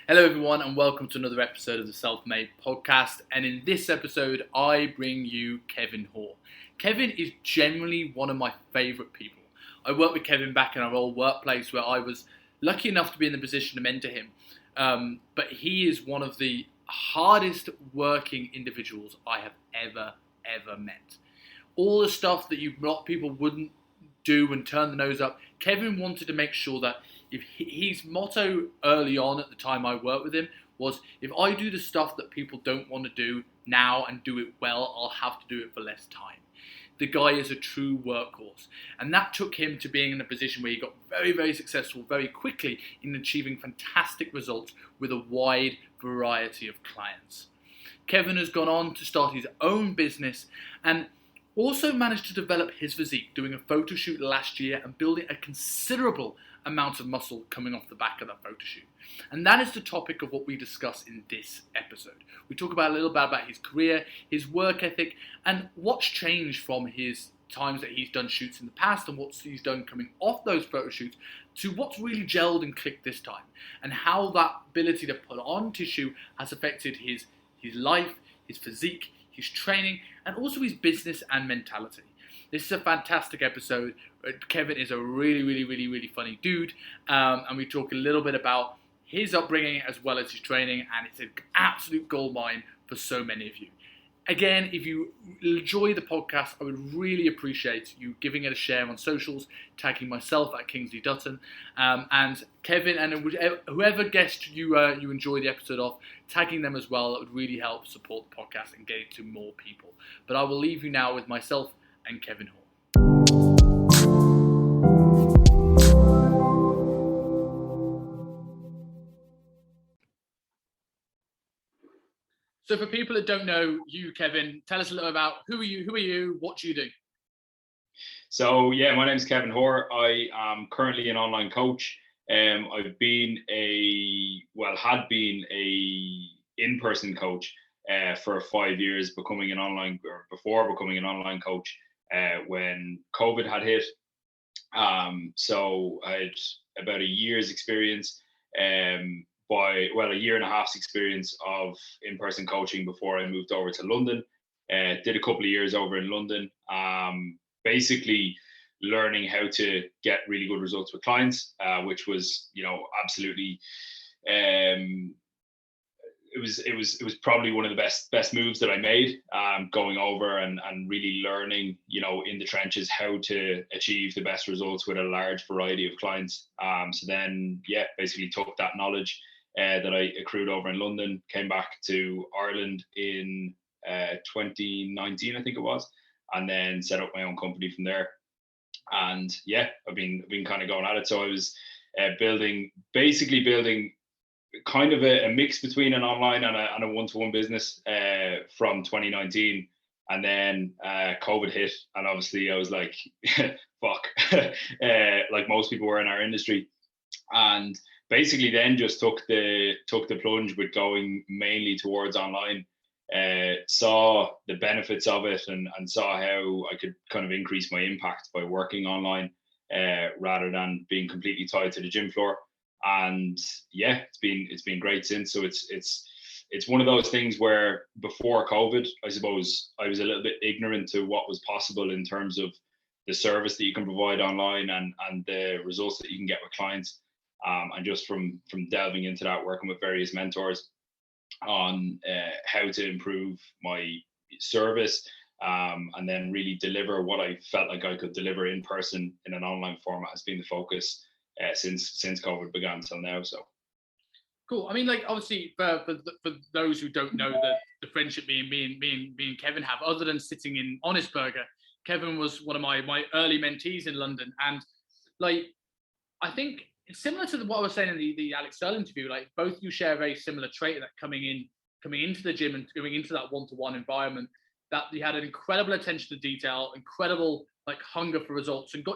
Hello, everyone, and welcome to another episode of the Self-Made Podcast. And in this episode, I bring you Kevin Hoare. Kevin is generally one of my favourite people. I worked with Kevin back in our old workplace where I was lucky enough to be in the position to mentor him. But he is one of the hardest working individuals I have ever met. All the stuff that a lot of people wouldn't do and turn the nose up, Kevin wanted to make sure that if his motto early on at the time I worked with him was, if I do the stuff that people don't want to do now and do it well, I'll have to do it for less time. The guy is a true workhorse. And that took him to being in a position where he got very successful very quickly in achieving fantastic results with a wide variety of clients. Kevin has gone on to start his own business and also managed to develop his physique, doing a photo shoot last year and building a considerable amount of muscle coming off the back of that photo shoot. And that is the topic of what we discuss in this episode. We talk about a little bit about his career, his work ethic, and what's changed from his times that he's done shoots in the past and what he's done coming off those photo shoots to what's really gelled and clicked this time, and how that ability to put on tissue has affected his life, his physique, his training, and also his business and mentality. This is a fantastic episode. Kevin is a really funny dude, and we talk a little bit about his upbringing as well as his training, and it's an absolute goldmine for so many of you. Again, if you enjoy the podcast, I would really appreciate you giving it a share on socials, tagging myself at Kingsley Dutton, and Kevin, and whoever guest you enjoy the episode of, tagging them as well. That would really help support the podcast and get it to more people. But I will leave you now with myself and Kevin Hoare. So for people that don't know you, Kevin, tell us a little about who are you, what do you do? So yeah, my name is Kevin Hoare. I am currently an online coach. I've had been a in-person coach for 5 years, before becoming an online coach when COVID had hit. So I had about a year's experience, a year and a half's experience of in-person coaching before I moved over to London. Did a couple of years over in London, basically learning how to get really good results with clients, which was, absolutely, it was probably one of the best moves that I made, going over and really learning, in the trenches, how to achieve the best results with a large variety of clients. So then, basically took that knowledge that I accrued over in London, came back to Ireland in 2019, I think it was, and then set up my own company from there. And I've been kind of going at it. So I was building kind of a mix between an online and a one-to-one business from 2019. And then COVID hit, and obviously I was like, fuck, like most people were in our industry. And basically then just took the plunge with going mainly towards online. Saw the benefits of it and saw how I could kind of increase my impact by working online rather than being completely tied to the gym floor. And it's been great since. So it's one of those things where before COVID, I suppose I was a little bit ignorant to what was possible in terms of the service that you can provide online and the results that you can get with clients. And just from delving into that, working with various mentors on how to improve my service, and then really deliver what I felt like I could deliver in person in an online format has been the focus since COVID began till now. So cool. I mean, like, obviously for those who don't know the friendship me and Kevin have, other than sitting in Honest Burger, Kevin was one of my early mentees in London, and like I think it's similar to what I was saying in the Alex Searle interview. Like, both you share a very similar trait, that coming into the gym and going into that one-to-one environment, that you had an incredible attention to detail, incredible like hunger for results, and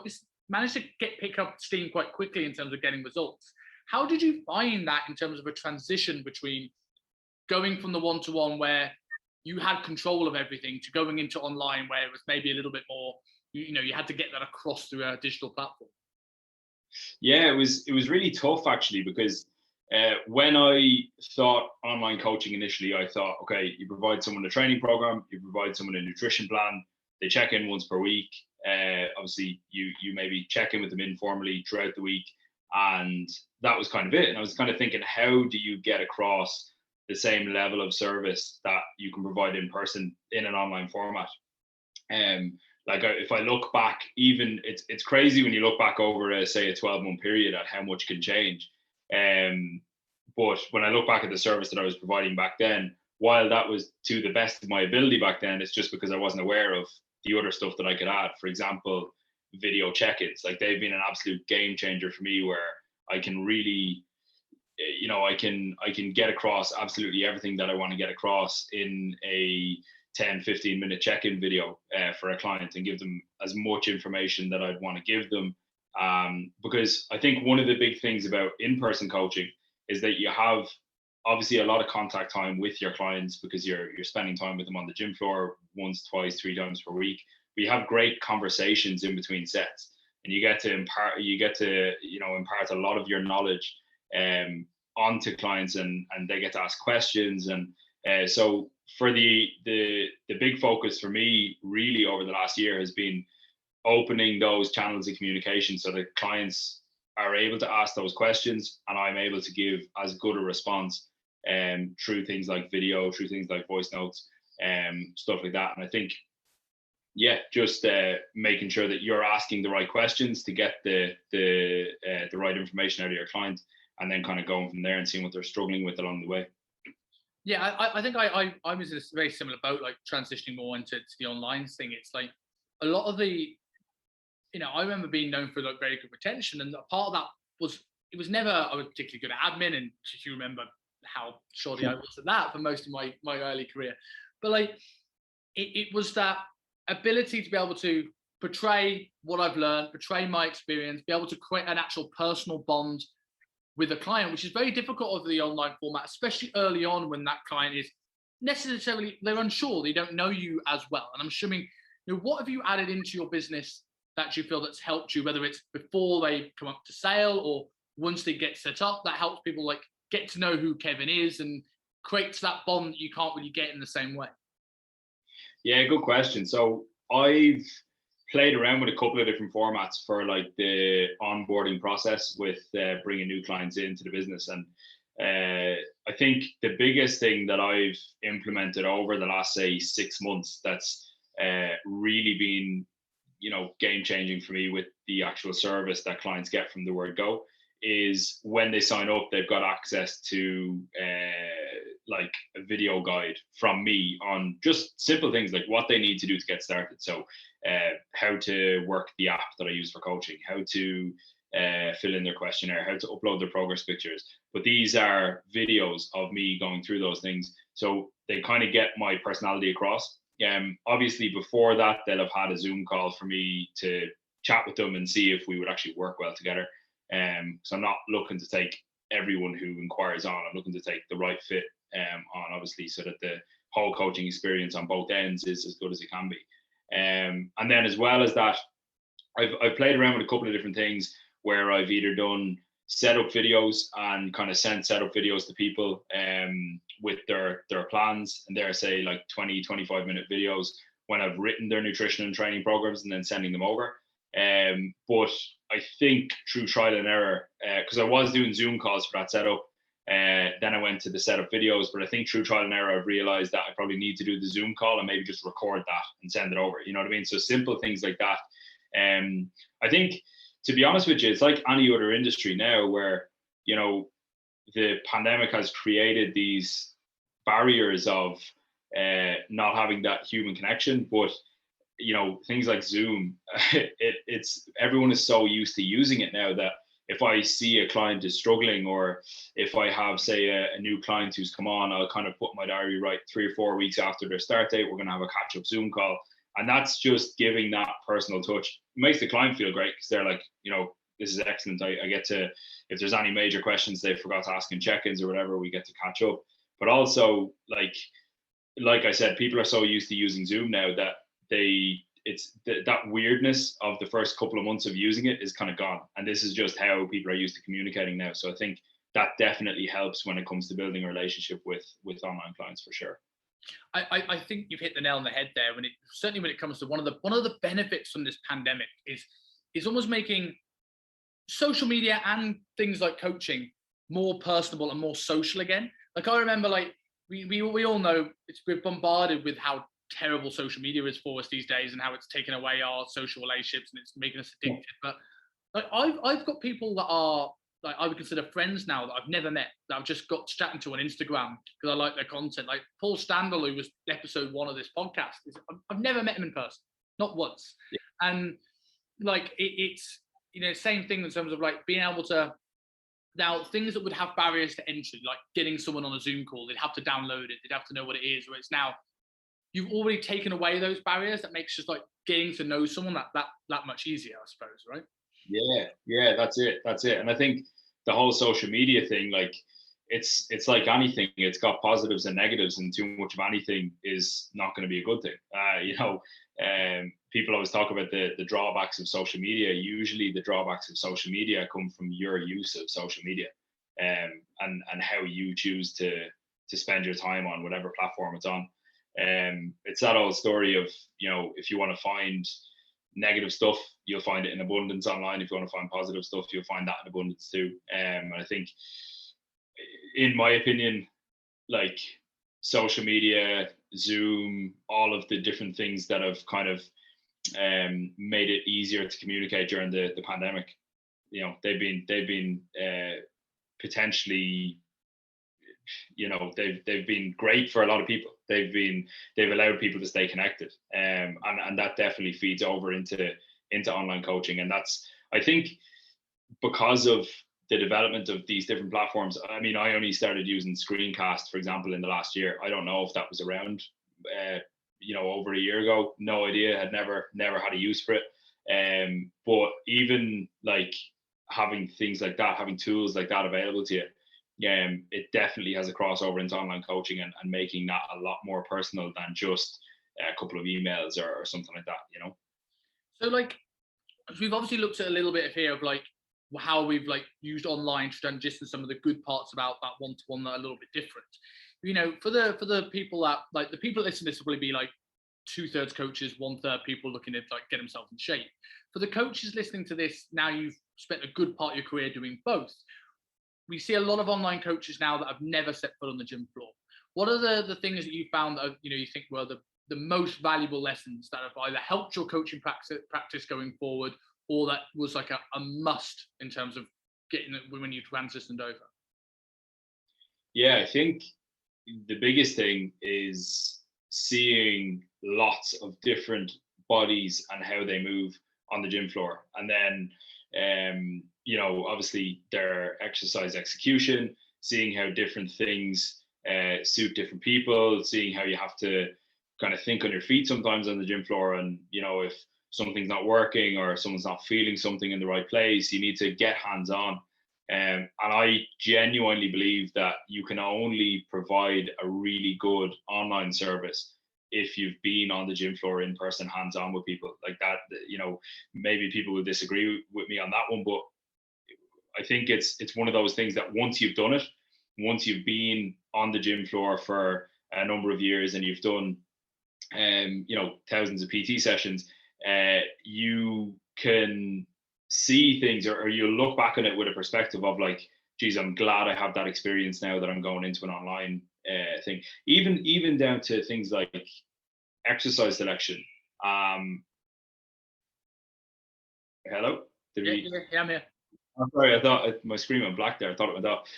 managed to pick up steam quite quickly in terms of getting results. How did you find that in terms of a transition between going from the one-to-one where you had control of everything to going into online where it was maybe a little bit more, you had to get that across through a digital platform? Yeah, it was really tough actually, because When I thought online coaching initially, I thought, okay, you provide someone a training program, you provide someone a nutrition plan, they check in once per week. Obviously, you maybe check in with them informally throughout the week, and that was kind of it. And I was kind of thinking, how do you get across the same level of service that you can provide in person in an online format? Like if I look back, even it's crazy when you look back over say a 12-month period at how much can change. But when I look back at the service that I was providing back then, while that was to the best of my ability back then, it's just because I wasn't aware of the other stuff that I could add. For example, video check-ins, like they've been an absolute game changer for me, where I can really, I can get across absolutely everything that I want to get across in a 10-15 minute check-in video for a client, and give them as much information that I'd want to give them. Because I think one of the big things about in-person coaching is that you have obviously a lot of contact time with your clients, because you're spending time with them on the gym floor once, twice, 3 times per week. But you have great conversations in between sets, and you get to impart a lot of your knowledge onto clients, and they get to ask questions. And so for the big focus for me really over the last year has been opening those channels of communication so that clients are able to ask those questions, and I'm able to give as good a response through things like video, through things like voice notes, stuff like that. And I think, just making sure that you're asking the right questions to get the right information out of your client, and then kind of going from there and seeing what they're struggling with along the way. Yeah, I think I was in a very similar boat, like transitioning more into the online thing. It's like a lot of the, I remember being known for like very good retention, and a part of that was it was never I was particularly good at admin, and if you remember how shoddy I was at that for most of my early career, but like it was that ability to be able to portray what I've learned, portray my experience, be able to create an actual personal bond with a client, which is very difficult over the online format, especially early on when that client is they're unsure, they don't know you as well. And I'm assuming, what have you added into your business that you feel that's helped you, whether it's before they come up to sale or once they get set up, that helps people like get to know who Kevin is and creates that bond that you can't really get in the same way? Yeah, good question. So I've played around with a couple of different formats for like the onboarding process with bringing new clients into the business. And I think the biggest thing that I've implemented over the last, say, 6 months that's really been, game changing for me with the actual service that clients get from the word go is when they sign up, they've got access to like a video guide from me on just simple things like what they need to do to get started. So how to work the app that I use for coaching, how to fill in their questionnaire, how to upload their progress pictures. But these are videos of me going through those things, so they kind of get my personality across. Obviously, before that, they'll have had a Zoom call for me to chat with them and see if we would actually work well together. So I'm not looking to take everyone who inquires on. I'm looking to take the right fit on, obviously, so that the whole coaching experience on both ends is as good as it can be. And then, as well as that, I've played around with a couple of different things where I've either done setup videos and kind of sent setup videos to people with their plans, and they're, say, like 20-25 minute videos when I've written their nutrition and training programs, and then sending them over. But I think through trial and error, because I was doing Zoom calls for that setup, then I went to the setup videos. But I think through trial and error, I've realized that I probably need to do the Zoom call and maybe just record that and send it over. You know what I mean? So simple things like that. I think, to be honest with you, it's like any other industry now where, the pandemic has created these barriers of not having that human connection. But things like Zoom, it's everyone is so used to using it now that if I see a client is struggling, or if I have, say, a new client who's come on, I'll kind of put my diary right 3 or 4 weeks after their start date. We're going to have a catch-up Zoom call. And that's just giving that personal touch. It makes the client feel great because they're like, this is excellent. I get to, if there's any major questions they forgot to ask in check-ins or whatever, we get to catch up. But also, like I said, people are so used to using Zoom now that that weirdness of the first couple of months of using it is kind of gone. And this is just how people are used to communicating now. So I think that definitely helps when it comes to building a relationship with online clients, for sure. I think you've hit the nail on the head there. Certainly when it comes to one of the benefits from this pandemic is almost making social media and things like coaching more personable and more social again. Like, I remember, like, we all know we're bombarded with how terrible social media is for us these days and how it's taken away our social relationships and it's making us addicted. But like, I've got people that are, like, I would consider friends now that I've never met, that I've just got chatting to on Instagram because I like their content. Like Paul Standel, who was episode 1 of this podcast, I've never met him in person, not once. Yeah. And like, it's, you know, same thing in terms of like being able to, now things that would have barriers to entry, like getting someone on a Zoom call, they'd have to download it, they'd have to know what it is, where it's now, you've already taken away those barriers. That makes just like getting to know someone that much easier, I suppose, right? Yeah, that's it. And I think the whole social media thing, like, it's like anything, it's got positives and negatives, and too much of anything is not going to be a good thing. People always talk about the drawbacks of social media. Usually the drawbacks of social media come from your use of social media, and how you choose to spend your time on whatever platform it's on. It's that old story of, you know, if you want to find negative stuff, you'll find it in abundance online. If you want to find positive stuff, you'll find that in abundance too. And I think, in my opinion, like social media, Zoom, all of the different things that have kind of made it easier to communicate during the pandemic, you know, they've been potentially, you know, they've been great for a lot of people. They've allowed people to stay connected, and that definitely feeds over into online coaching. And that's, I think, because of the development of these different platforms. I mean, I only started using Screencast, for example, in the last year. I don't know if that was around, you know, over a year ago. No idea. Had never had a use for it. But even like having things like that, having tools like that available to you, it definitely has a crossover into online coaching and making that a lot more personal than just a couple of emails or something like that, you know? So like, we've obviously looked at a little bit of here of like how we've like used online to digest some of the good parts about that one-to-one that are a little bit different. You know, for the people that, like, the people that listen to this will probably be like 2/3 coaches, 1/3 people looking to like get themselves in shape. For the coaches listening to this, now you've spent a good part of your career doing both. We see a lot of online coaches now that have never set foot on the gym floor. What are the things that you found that, you know, you think were the most valuable lessons that have either helped your coaching practice going forward, or that was like a must in terms of getting it when you transitioned over? Yeah, I think the biggest thing is seeing lots of different bodies and how they move on the gym floor. And then, you know, obviously their exercise execution, seeing how different things suit different people, seeing how you have to kind of think on your feet sometimes on the gym floor. And, you know, if something's not working or someone's not feeling something in the right place, you need to get hands on. And I genuinely believe that you can only provide a really good online service if you've been on the gym floor in person, hands on with people like that. You know, maybe people will disagree with me on that one, but I think it's one of those things that once you've done it, once you've been on the gym floor for a number of years and you've done, you know, thousands of PT sessions, you can see things, or you look back on it with a perspective of like, geez, I'm glad I have that experience now that I'm going into an online thing. Even down to things like exercise selection. Hello? Yeah, I'm here. I'm sorry, I thought my screen went black there. I thought it went off.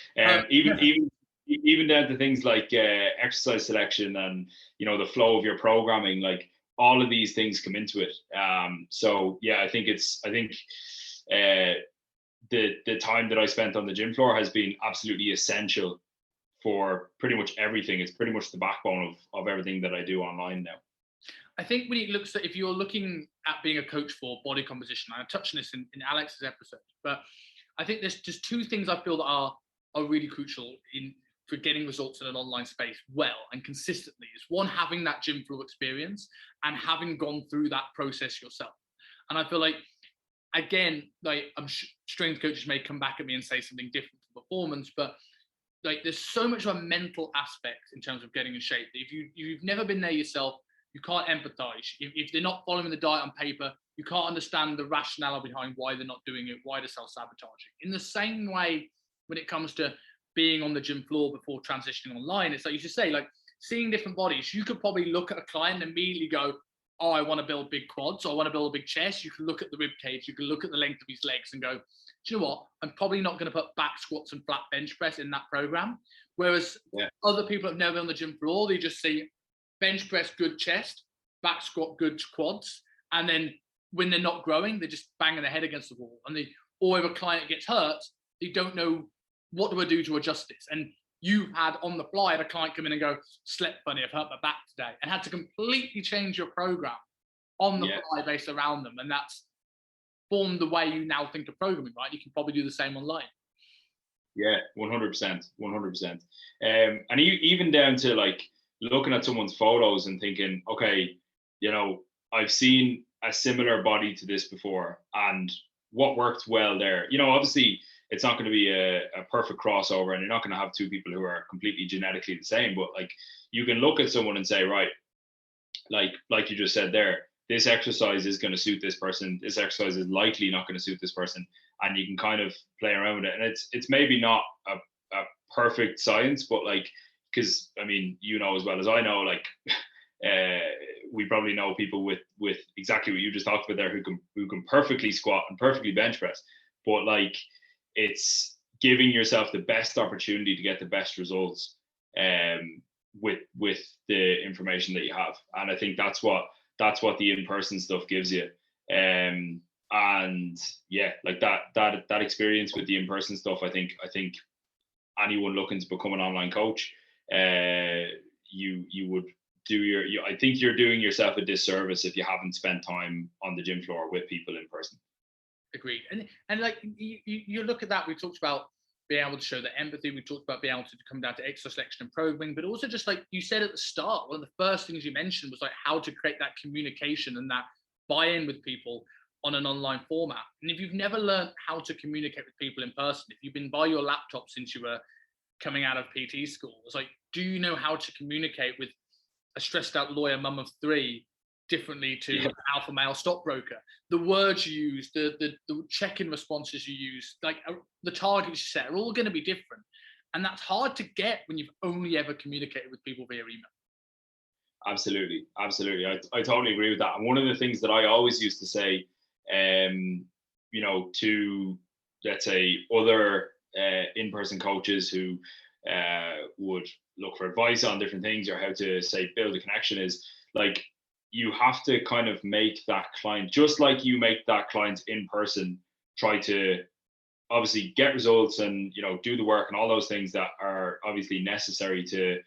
Even down to things like exercise selection and, you know, the flow of your programming, like all of these things come into it. So yeah, I think the time that I spent on the gym floor has been absolutely essential for pretty much everything. It's pretty much the backbone of everything that I do online now. I think when it looks at, if you're looking at being a coach for body composition, I touched on this in Alex's episode, but I think there's just two things I feel that are really crucial for getting results in an online space well and consistently. Is one, having that gym floor experience and having gone through that process yourself. And I feel like, again, like strength coaches may come back at me and say something different to to performance, but like there's so much of a mental aspect in terms of getting in shape. If you've never been there yourself, you can't empathize. If they're not following the diet on paper, you can't understand the rationale behind why they're not doing it, why they're self-sabotaging. In the same way, when it comes to being on the gym floor before transitioning online, it's like you should say, like seeing different bodies, you could probably look at a client and immediately go, oh, I want to build big quads, or I want to build a big chest. You can look at the rib cage, you can look at the length of his legs and go, do you know what? I'm probably not going to put back squats and flat bench press in that program. Whereas other people have never been on the gym floor, they just see bench press, good chest, back squat, good quads. And then when they're not growing, they're just banging their head against the wall. Or if a client gets hurt, they don't know what do I do to adjust this. And you had on the fly, had a client come in and go, slept funny, I've hurt my back today, and had to completely change your program on the fly based around them. And that's formed the way you now think of programming, right? You can probably do the same online. Yeah, 100%, 100%. And even down to like looking at someone's photos and thinking, okay, you know, I've seen a similar body to this before, and what worked well there. You know, obviously it's not going to be a perfect crossover, and you're not going to have two people who are completely genetically the same, but like you can look at someone and say, right, like you just said there, this exercise is going to suit this person, this exercise is likely not going to suit this person, and you can kind of play around with it. And it's maybe not a perfect science, but like, because I mean, you know as well as I know, like we probably know people with exactly what you just talked about there, who can perfectly squat and perfectly bench press, but like it's giving yourself the best opportunity to get the best results with the information that you have. And I think that's what the in-person stuff gives you. And yeah, like that experience with the in-person stuff, I think anyone looking to become an online coach, you would do I think you're doing yourself a disservice if you haven't spent time on the gym floor with people in person. Agreed. And like you look at that, we talked about being able to show the empathy, we talked about being able to come down to exercise selection and programming, but also just like you said at the start, one of the first things you mentioned was like how to create that communication and that buy-in with people on an online format. And if you've never learned how to communicate with people in person, if you've been by your laptop since you were coming out of PT school, it's like, do you know how to communicate with a stressed out lawyer mum of three differently to an alpha male stockbroker? The words you use, the check-in responses you use, like the targets you set are all going to be different. And that's hard to get when you've only ever communicated with people via email. Absolutely. I totally agree with that. And one of the things that I always used to say, you know, to, let's say, other in-person coaches who would look for advice on different things or how to, say, build a connection is like, you have to kind of make that client, just like you make that client in person, try to obviously get results and, you know, do the work and all those things that are obviously necessary to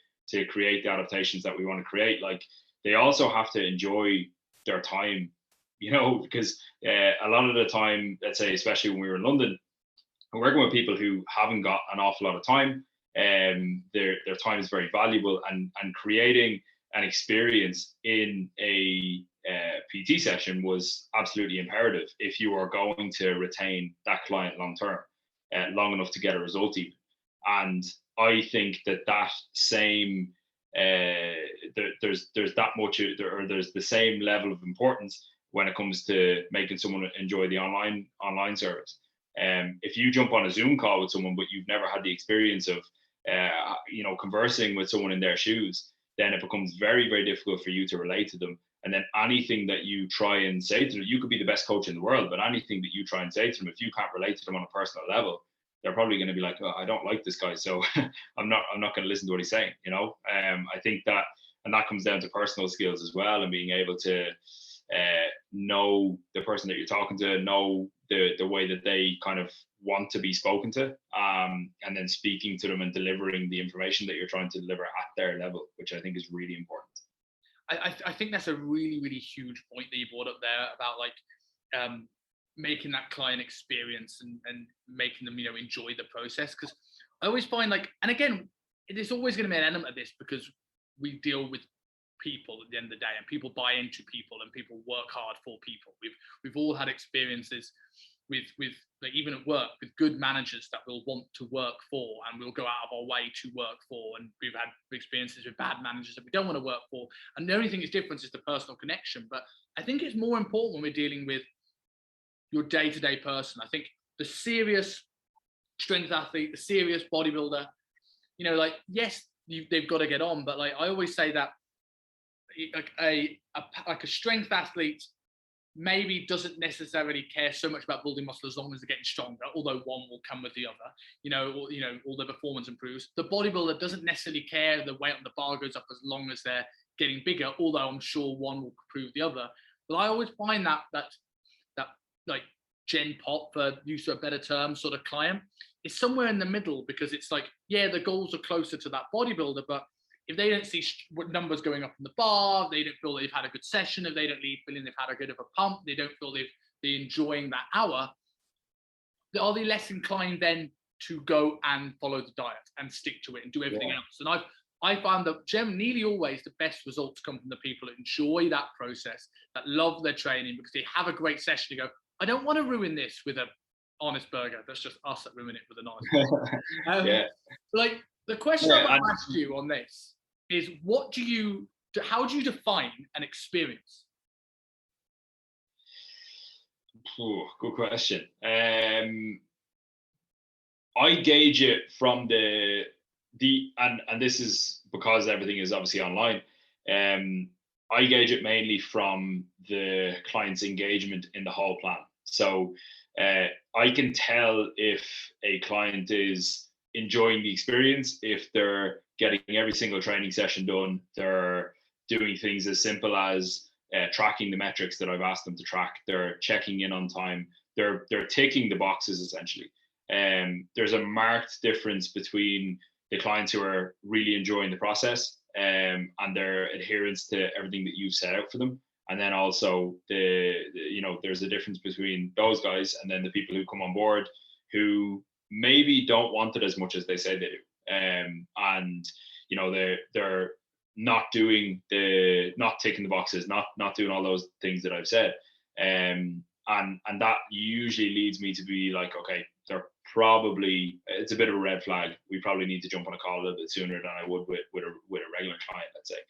create the adaptations that we want to create. Like they also have to enjoy their time, you know, because a lot of the time, let's say, especially when we were in London, we're working with people who haven't got an awful lot of time. Their time is very valuable, and creating an experience in a PT session was absolutely imperative if you are going to retain that client long term, long enough to get a result even. And I think that same there's that much, or there's the same level of importance when it comes to making someone enjoy the online service. If you jump on a Zoom call with someone but you've never had the experience of you know, conversing with someone in their shoes, then it becomes very, very difficult for you to relate to them. And then anything that you try and say to them, you could be the best coach in the world, but anything that you try and say to them, if you can't relate to them on a personal level, they're probably going to be like, oh, I don't like this guy, so I'm not going to listen to what he's saying, you know. I think that, and that comes down to personal skills as well, and being able to know the person that you're talking to, know the way that they kind of want to be spoken to, and then speaking to them and delivering the information that you're trying to deliver at their level, which I think is really important. I think that's a really, really huge point that you brought up there about like making that client experience and making them, you know, enjoy the process. Because I always find like, and again, there's always going to be an element of this because we deal with people at the end of the day, and people buy into people, and people work hard for people. We've all had experiences like even at work, with good managers that we'll want to work for, and we'll go out of our way to work for. And we've had experiences with bad managers that we don't want to work for. And the only thing that's different is the personal connection. But I think it's more important when we're dealing with your day-to-day person. I think the serious strength athlete, the serious bodybuilder, like, yes, they've got to get on, but like I always say that like a strength athlete maybe doesn't necessarily care so much about building muscle as long as they're getting stronger, although one will come with the other, all their performance improves. The bodybuilder doesn't necessarily care the weight on the bar goes up as long as they're getting bigger, although I'm sure one will prove the other. But I always find that like Gen Pop, for use of a better term, sort of client is somewhere in the middle, because it's like, yeah, the goals are closer to that bodybuilder, but if they don't see numbers going up in the bar, they don't feel they've had a good session, if they don't leave feeling they've had a good of a pump, they don't feel they're enjoying that hour, are they less inclined then to go and follow the diet and stick to it and do everything else? And I found that nearly always the best results come from the people that enjoy that process, that love their training, because they have a great session. You go, I don't want to ruin this with a honest burger. That's just us that ruin it with an honest burger. Like, the question I want to ask you on this is, how do you define an experience? Good question. I gauge it from and this is because everything is obviously online. I gauge it mainly from the client's engagement in the whole plan. So I can tell if a client is enjoying the experience, if they're getting every single training session done, they're doing things as simple as tracking the metrics that I've asked them to track, they're checking in on time, they're ticking the boxes essentially. There's a marked difference between the clients who are really enjoying the process and their adherence to everything that you've set out for them. And then also there's a difference between those guys and then the people who come on board who maybe don't want it as much as they say they do. And they're not ticking the boxes, not doing all those things that I've said. And that usually leads me to be like, okay, it's a bit of a red flag. We probably need to jump on a call a little bit sooner than I would with a regular client, let's say.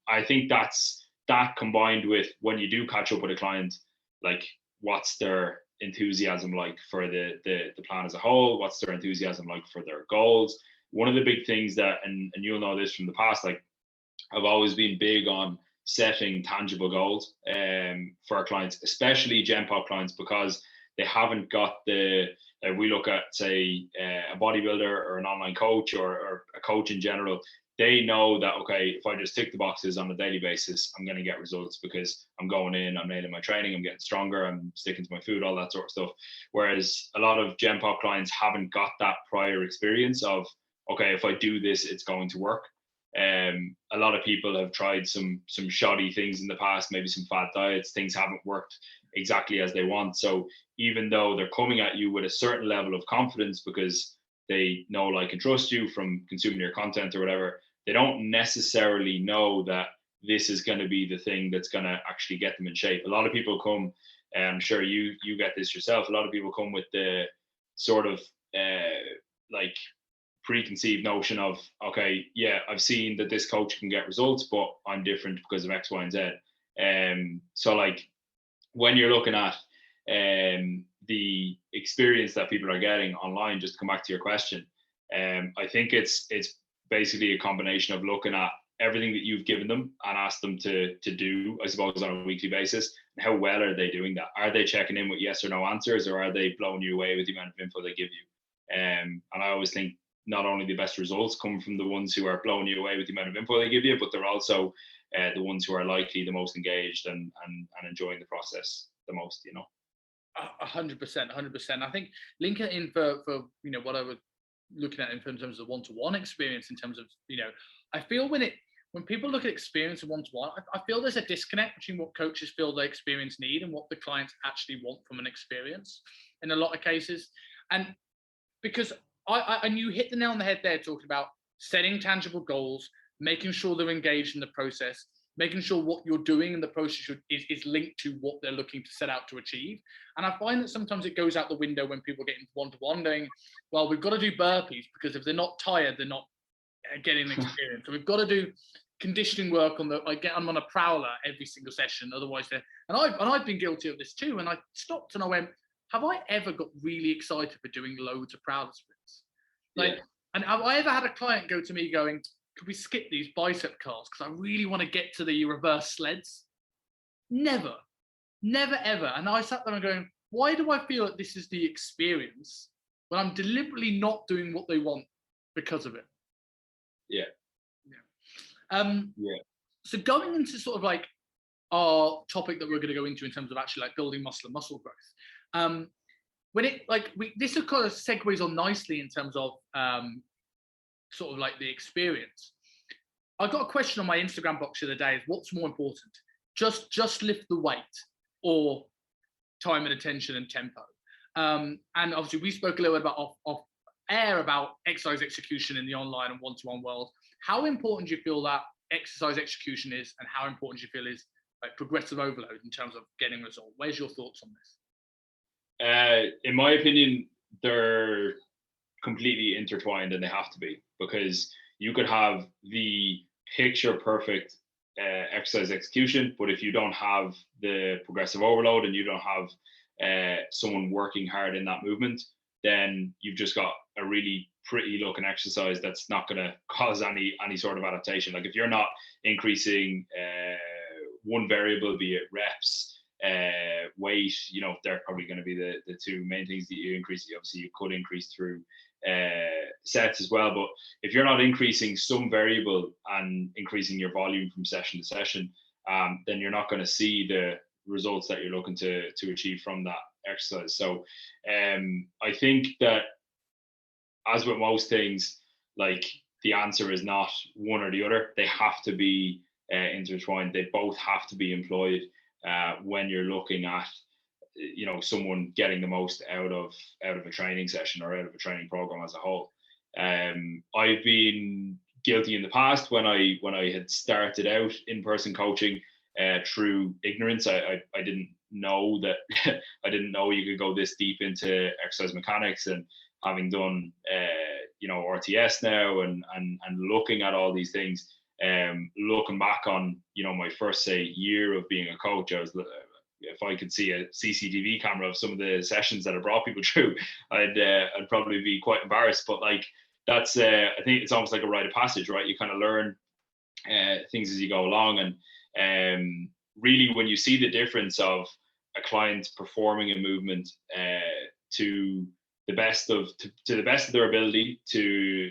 I think that combined with when you do catch up with a client, like, what's their enthusiasm like for the plan as a whole? What's their enthusiasm like for their goals? One of the big things that, and you'll know this from the past, like, I've always been big on setting tangible goals for our clients, especially Gen Pop clients, because they haven't got we look at, say, a bodybuilder or an online coach or a coach in general. They know that, okay, if I just tick the boxes on a daily basis, I'm going to get results because I'm going in, I'm nailing my training, I'm getting stronger, I'm sticking to my food, all that sort of stuff. Whereas a lot of Gen Pop clients haven't got that prior experience of, okay, if I do this, it's going to work. A lot of people have tried some shoddy things in the past, maybe some fad diets, things haven't worked exactly as they want. So even though they're coming at you with a certain level of confidence because they know, like, and trust you from consuming your content or whatever, they don't necessarily know that this is going to be the thing that's going to actually get them in shape. A lot of people come, and I'm sure you get this yourself, a lot of people come with the sort of like preconceived notion of, okay, yeah, I've seen that this coach can get results, but I'm different because of X, Y, and Z. So like, when you're looking at the experience that people are getting online, just to come back to your question, I think it's basically a combination of looking at everything that you've given them and asked them to do, I suppose, on a weekly basis. And how well are they doing that? Are they checking in with yes or no answers, or are they blowing you away with the amount of info they give you? And I always think not only the best results come from the ones who are blowing you away with the amount of info they give you, but they're also the ones who are likely the most engaged and enjoying the process the most, 100%. I think linking it in for what I was looking at in terms of the one-to-one experience, in terms of, I feel when people look at experience in one-to-one, I feel there's a disconnect between what coaches feel their experience need and what the clients actually want from an experience in a lot of cases. And because and you hit the nail on the head there, talking about setting tangible goals, making sure they're engaged in the process, making sure what you're doing in the process is linked to what they're looking to set out to achieve. And I find that sometimes it goes out the window when people get into one-to-one going, well, we've got to do burpees because if they're not tired, they're not getting an experience. So we've got to do conditioning work on I get them on a prowler every single session. Otherwise I've been guilty of this too. And I stopped and I went, have I ever got really excited for doing loads of prowler sprints? And have I ever had a client go to me going, could we skip these bicep curls? Because I really want to get to the reverse sleds. Never ever. And I sat there and going, why do I feel that this is the experience when I'm deliberately not doing what they want because of it? So going into sort of like our topic that we're going to go into in terms of actually like building muscle and muscle growth, this kind of segues on nicely in terms of sort of like the experience. I got a question on my Instagram box the other day: is what's more important, just lift the weight or time and attention and tempo? And obviously we spoke a little bit about off air about exercise execution in the online and one-to-one world. How important do you feel that exercise execution is, and how important do you feel is like progressive overload in terms of getting results? Where's your thoughts on this? In my opinion, they're completely intertwined, and they have to be, because you could have the picture perfect exercise execution, but if you don't have the progressive overload and you don't have someone working hard in that movement, then you've just got a really pretty looking exercise that's not going to cause any sort of adaptation. Like if you're not increasing one variable, be it reps, weight, they're probably going to be the two main things that you increase. Obviously you could increase through sets as well, but if you're not increasing some variable and increasing your volume from session to session, then you're not going to see the results that you're looking to achieve from that exercise. So I think that, as with most things, like the answer is not one or the other. They have to be intertwined. They both have to be employed when you're looking at someone getting the most out of a training session or out of a training program as a whole. I've been guilty in the past when I had started out in-person coaching through ignorance. I didn't know that I didn't know you could go this deep into exercise mechanics, and having done RTS now and looking at all these things, looking back on my first year of being a coach, I was, if I could see a CCTV camera of some of the sessions that I brought people through, I'd probably be quite embarrassed. But like that's I think it's almost like a rite of passage, right? You kind of learn things as you go along, and really when you see the difference of a client performing a movement to the best of their ability, to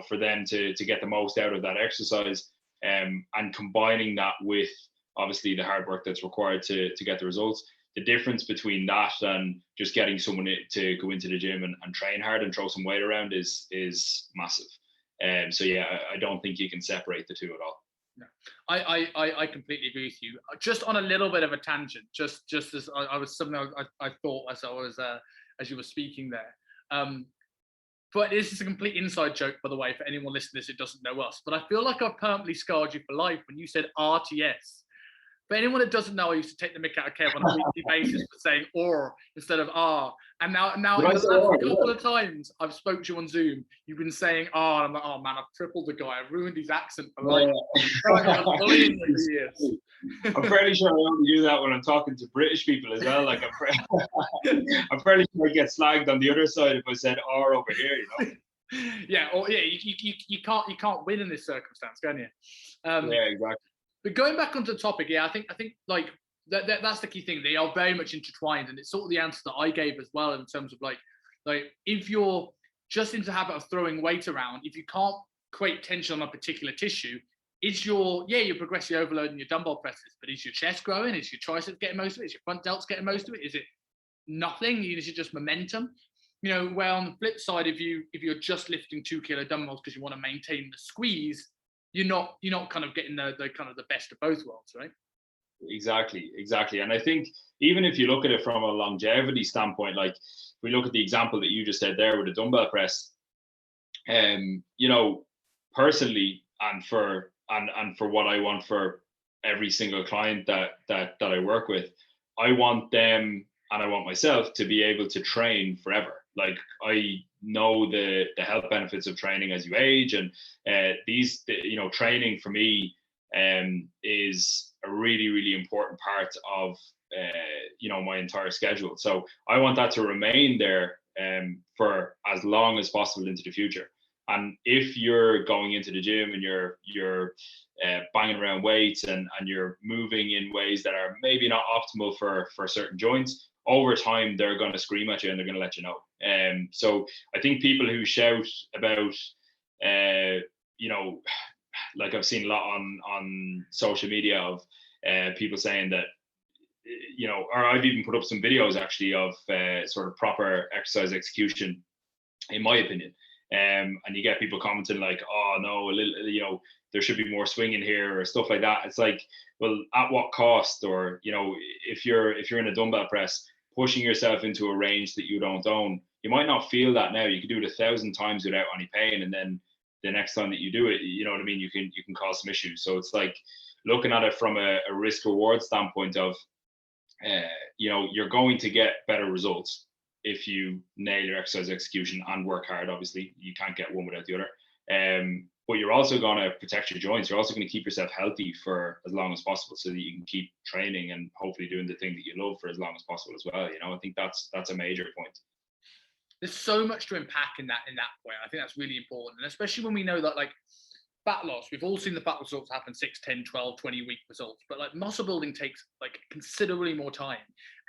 for them to get the most out of that exercise, and combining that with obviously the hard work that's required to get the results. The difference between that and just getting someone to go into the gym and train hard and throw some weight around is massive. So yeah, I don't think you can separate the two at all. No, I completely agree with you. Just on a little bit of a tangent, just as I was something I thought as I was as you were speaking there. But this is a complete inside joke, by the way, for anyone listening to this who doesn't know us. But I feel like I've permanently scarred you for life when you said RTS. For anyone that doesn't know, I used to take the mick out of Kev on a weekly basis for saying "or" instead of "r." And now in the last couple of times I've spoke to you on Zoom, you've been saying "r," and I'm like, "Oh man, I've tripled the guy. I've ruined his accent for life." I'm fairly sure I only do that when I'm talking to British people as well. Like I'm fairly sure I get slagged on the other side if I said "r" over here. You can't win in this circumstance, can you? Yeah, exactly. But going back onto the topic, I think like that's the key thing. They are very much intertwined, and it's sort of the answer that I gave as well in terms of like if you're just into the habit of throwing weight around, if you can't create tension on a particular tissue, is your progressive overload and your dumbbell presses, but is your chest growing? Is your triceps getting most of it? Is your front delts getting most of it? Is it nothing? Is it just momentum? Where on the flip side, if you're just lifting 2 kilo dumbbells because you want to maintain the squeeze, you're not kind of getting the kind of the best of both worlds, right? Exactly. And I think even if you look at it from a longevity standpoint, like if we look at the example that you just said there with the dumbbell press, personally, and for what I want for every single client that I work with, I want them and I want myself to be able to train forever. Like, I know the health benefits of training as you age, and training for me is a really, really important part of my entire schedule. So I want that to remain there for as long as possible into the future. And if you're going into the gym and you're banging around weights and you're moving in ways that are maybe not optimal for certain joints, over time they're going to scream at you and they're going to let you know. So I think people who shout about, like I've seen a lot on social media of people saying that, or I've even put up some videos actually of sort of proper exercise execution, in my opinion. And you get people commenting like, oh no, there should be more swinging here or stuff like that. It's like, well, at what cost? Or, if you're in a dumbbell press, pushing yourself into a range that you don't own, you might not feel that now. You can do it 1,000 times without any pain, and then the next time that you do it, you know what I mean, you can cause some issues. So it's like looking at it from a risk reward standpoint of, you're going to get better results if you nail your exercise execution and work hard. Obviously, you can't get one without the other. But you're also going to protect your joints. You're also going to keep yourself healthy for as long as possible, so that you can keep training and hopefully doing the thing that you love for as long as possible as well. I think that's a major point. There's so much to unpack in that point. I think that's really important, and especially when we know that, like, fat loss, we've all seen the fat results happen 6, 10, 12, 20 week results, but like muscle building takes like considerably more time.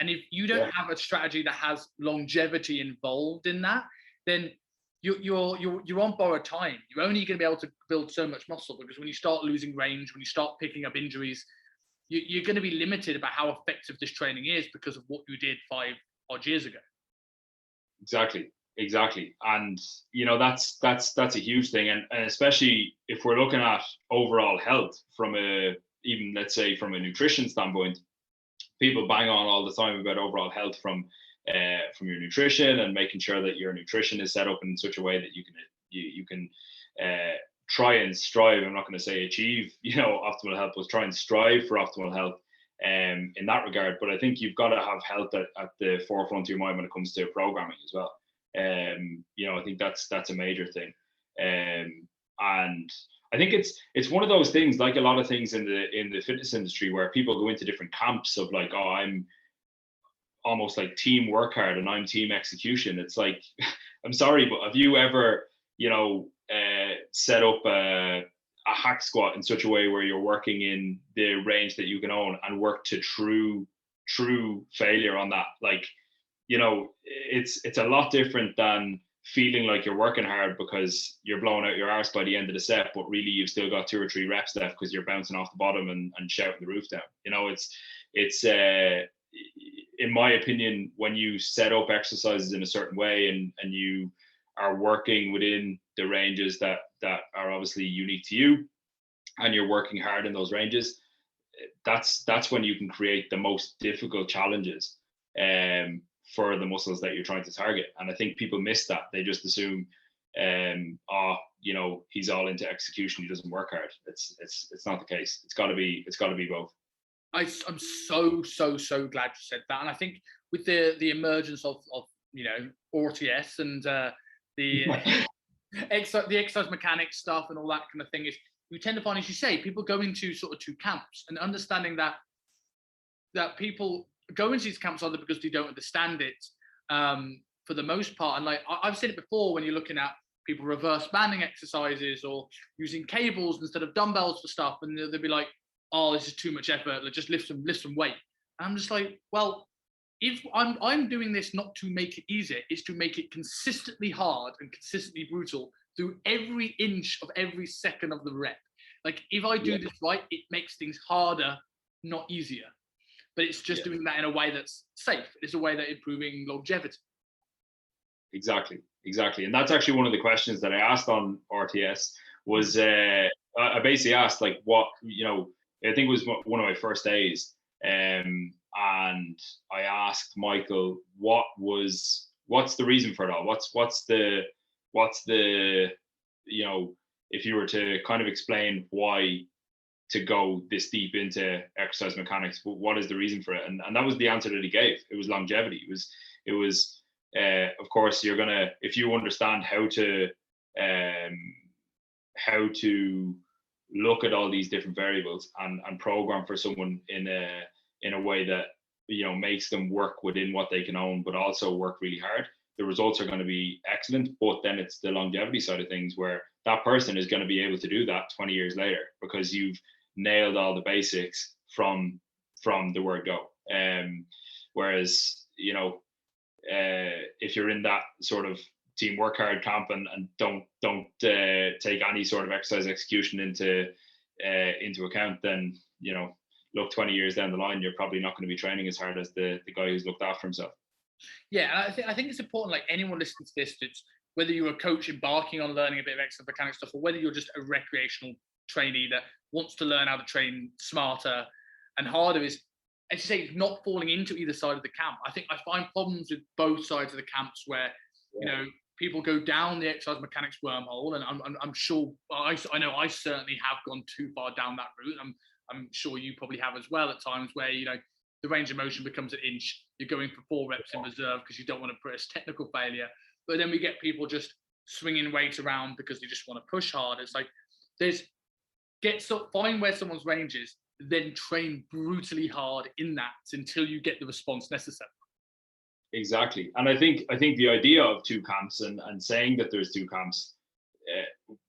And if you don't have a strategy that has longevity involved in that, then you're on borrowed time. You're only going to be able to build so much muscle, because when you start losing range, when you start picking up injuries, you're going to be limited about how effective this training is because of what you did 5 odd years ago. Exactly. And that's a huge thing, and especially if we're looking at overall health from let's say from a nutrition standpoint. People bang on all the time about overall health from your nutrition, and making sure that your nutrition is set up in such a way that you can try and strive. I'm not going to say achieve optimal health, but try and strive for optimal health in that regard. But I think you've got to have health at the forefront of your mind when it comes to programming as well. I think that's a major thing. And I think it's one of those things, like a lot of things in the fitness industry, where people go into different camps of like, oh, I'm almost like team work hard and I'm team execution. It's like, I'm sorry, but have you ever, set up a hack squat in such a way where you're working in the range that you can own and work to true failure on that? Like, it's a lot different than feeling like you're working hard because you're blowing out your arse by the end of the set, but really you've still got 2 or 3 reps left because you're bouncing off the bottom and shouting the roof down. It's in my opinion, when you set up exercises in a certain way and you are working within the ranges that are obviously unique to you, and you're working hard in those ranges, that's when you can create the most difficult challenges for the muscles that you're trying to target. And I think people miss that. They just assume, he's all into execution, he doesn't work hard. It's not the case. It's got to be both. I'm so glad you said that. And I think with the emergence of RTS and the exercise mechanics stuff and all that kind of thing, is you tend to find, as you say, people go into sort of 2 camps, and understanding that people go into these camps either because they don't understand it for the most part. And like I've seen it before, when you're looking at people reverse banding exercises or using cables instead of dumbbells for stuff, and they'll be like, oh, this is too much effort, let's just lift some weight. And I'm just like, well, if I'm doing this not to make it easier, it's to make it consistently hard and consistently brutal through every inch of every second of the rep. Like, if I do this right, it makes things harder, not easier. But it's just doing that in a way that's safe. It's a way that improving longevity. Exactly. And that's actually one of the questions that I asked on RTS was, I basically asked, like, what, I think it was one of my first days. And I asked Michael, what's the reason for it all? What's the, if you were to kind of explain why to go this deep into exercise mechanics. But what is the reason for it? And that was the answer that he gave. It was longevity. It was of course, you're gonna, if you understand how to look at all these different variables and program for someone in a way that, you know, makes them work within what they can own, but also work really hard, the results are going to be excellent. But then it's the longevity side of things, where that person is going to be able to do that 20 years later because you've nailed all the basics from the word go. Whereas, you know, if you're in that sort of team work hard camp and don't take any sort of exercise execution into account, then, you know, look 20 years down the line, you're probably not going to be training as hard as the guy who's looked after himself. Yeah, and I think it's important, like anyone listening to this, that's whether you're a coach embarking on learning a bit of exercise mechanics stuff, or whether you're just a recreational trainee that wants to learn how to train smarter and harder, is, as you say, not falling into either side of the camp. I think I find problems with both sides of the camps where, you know, people go down the exercise mechanics wormhole, and I'm sure, I know I certainly have gone too far down that route. I'm sure you probably have as well at times, where, you know, the range of motion becomes an inch. You're going for 4 reps in reserve because you don't want to press technical failure. But then we get people just swinging weight around because they just want to push hard. It's like, find where someone's range is, then train brutally hard in that until you get the response necessary. Exactly. And I think the idea of 2 camps and saying that there's 2 camps,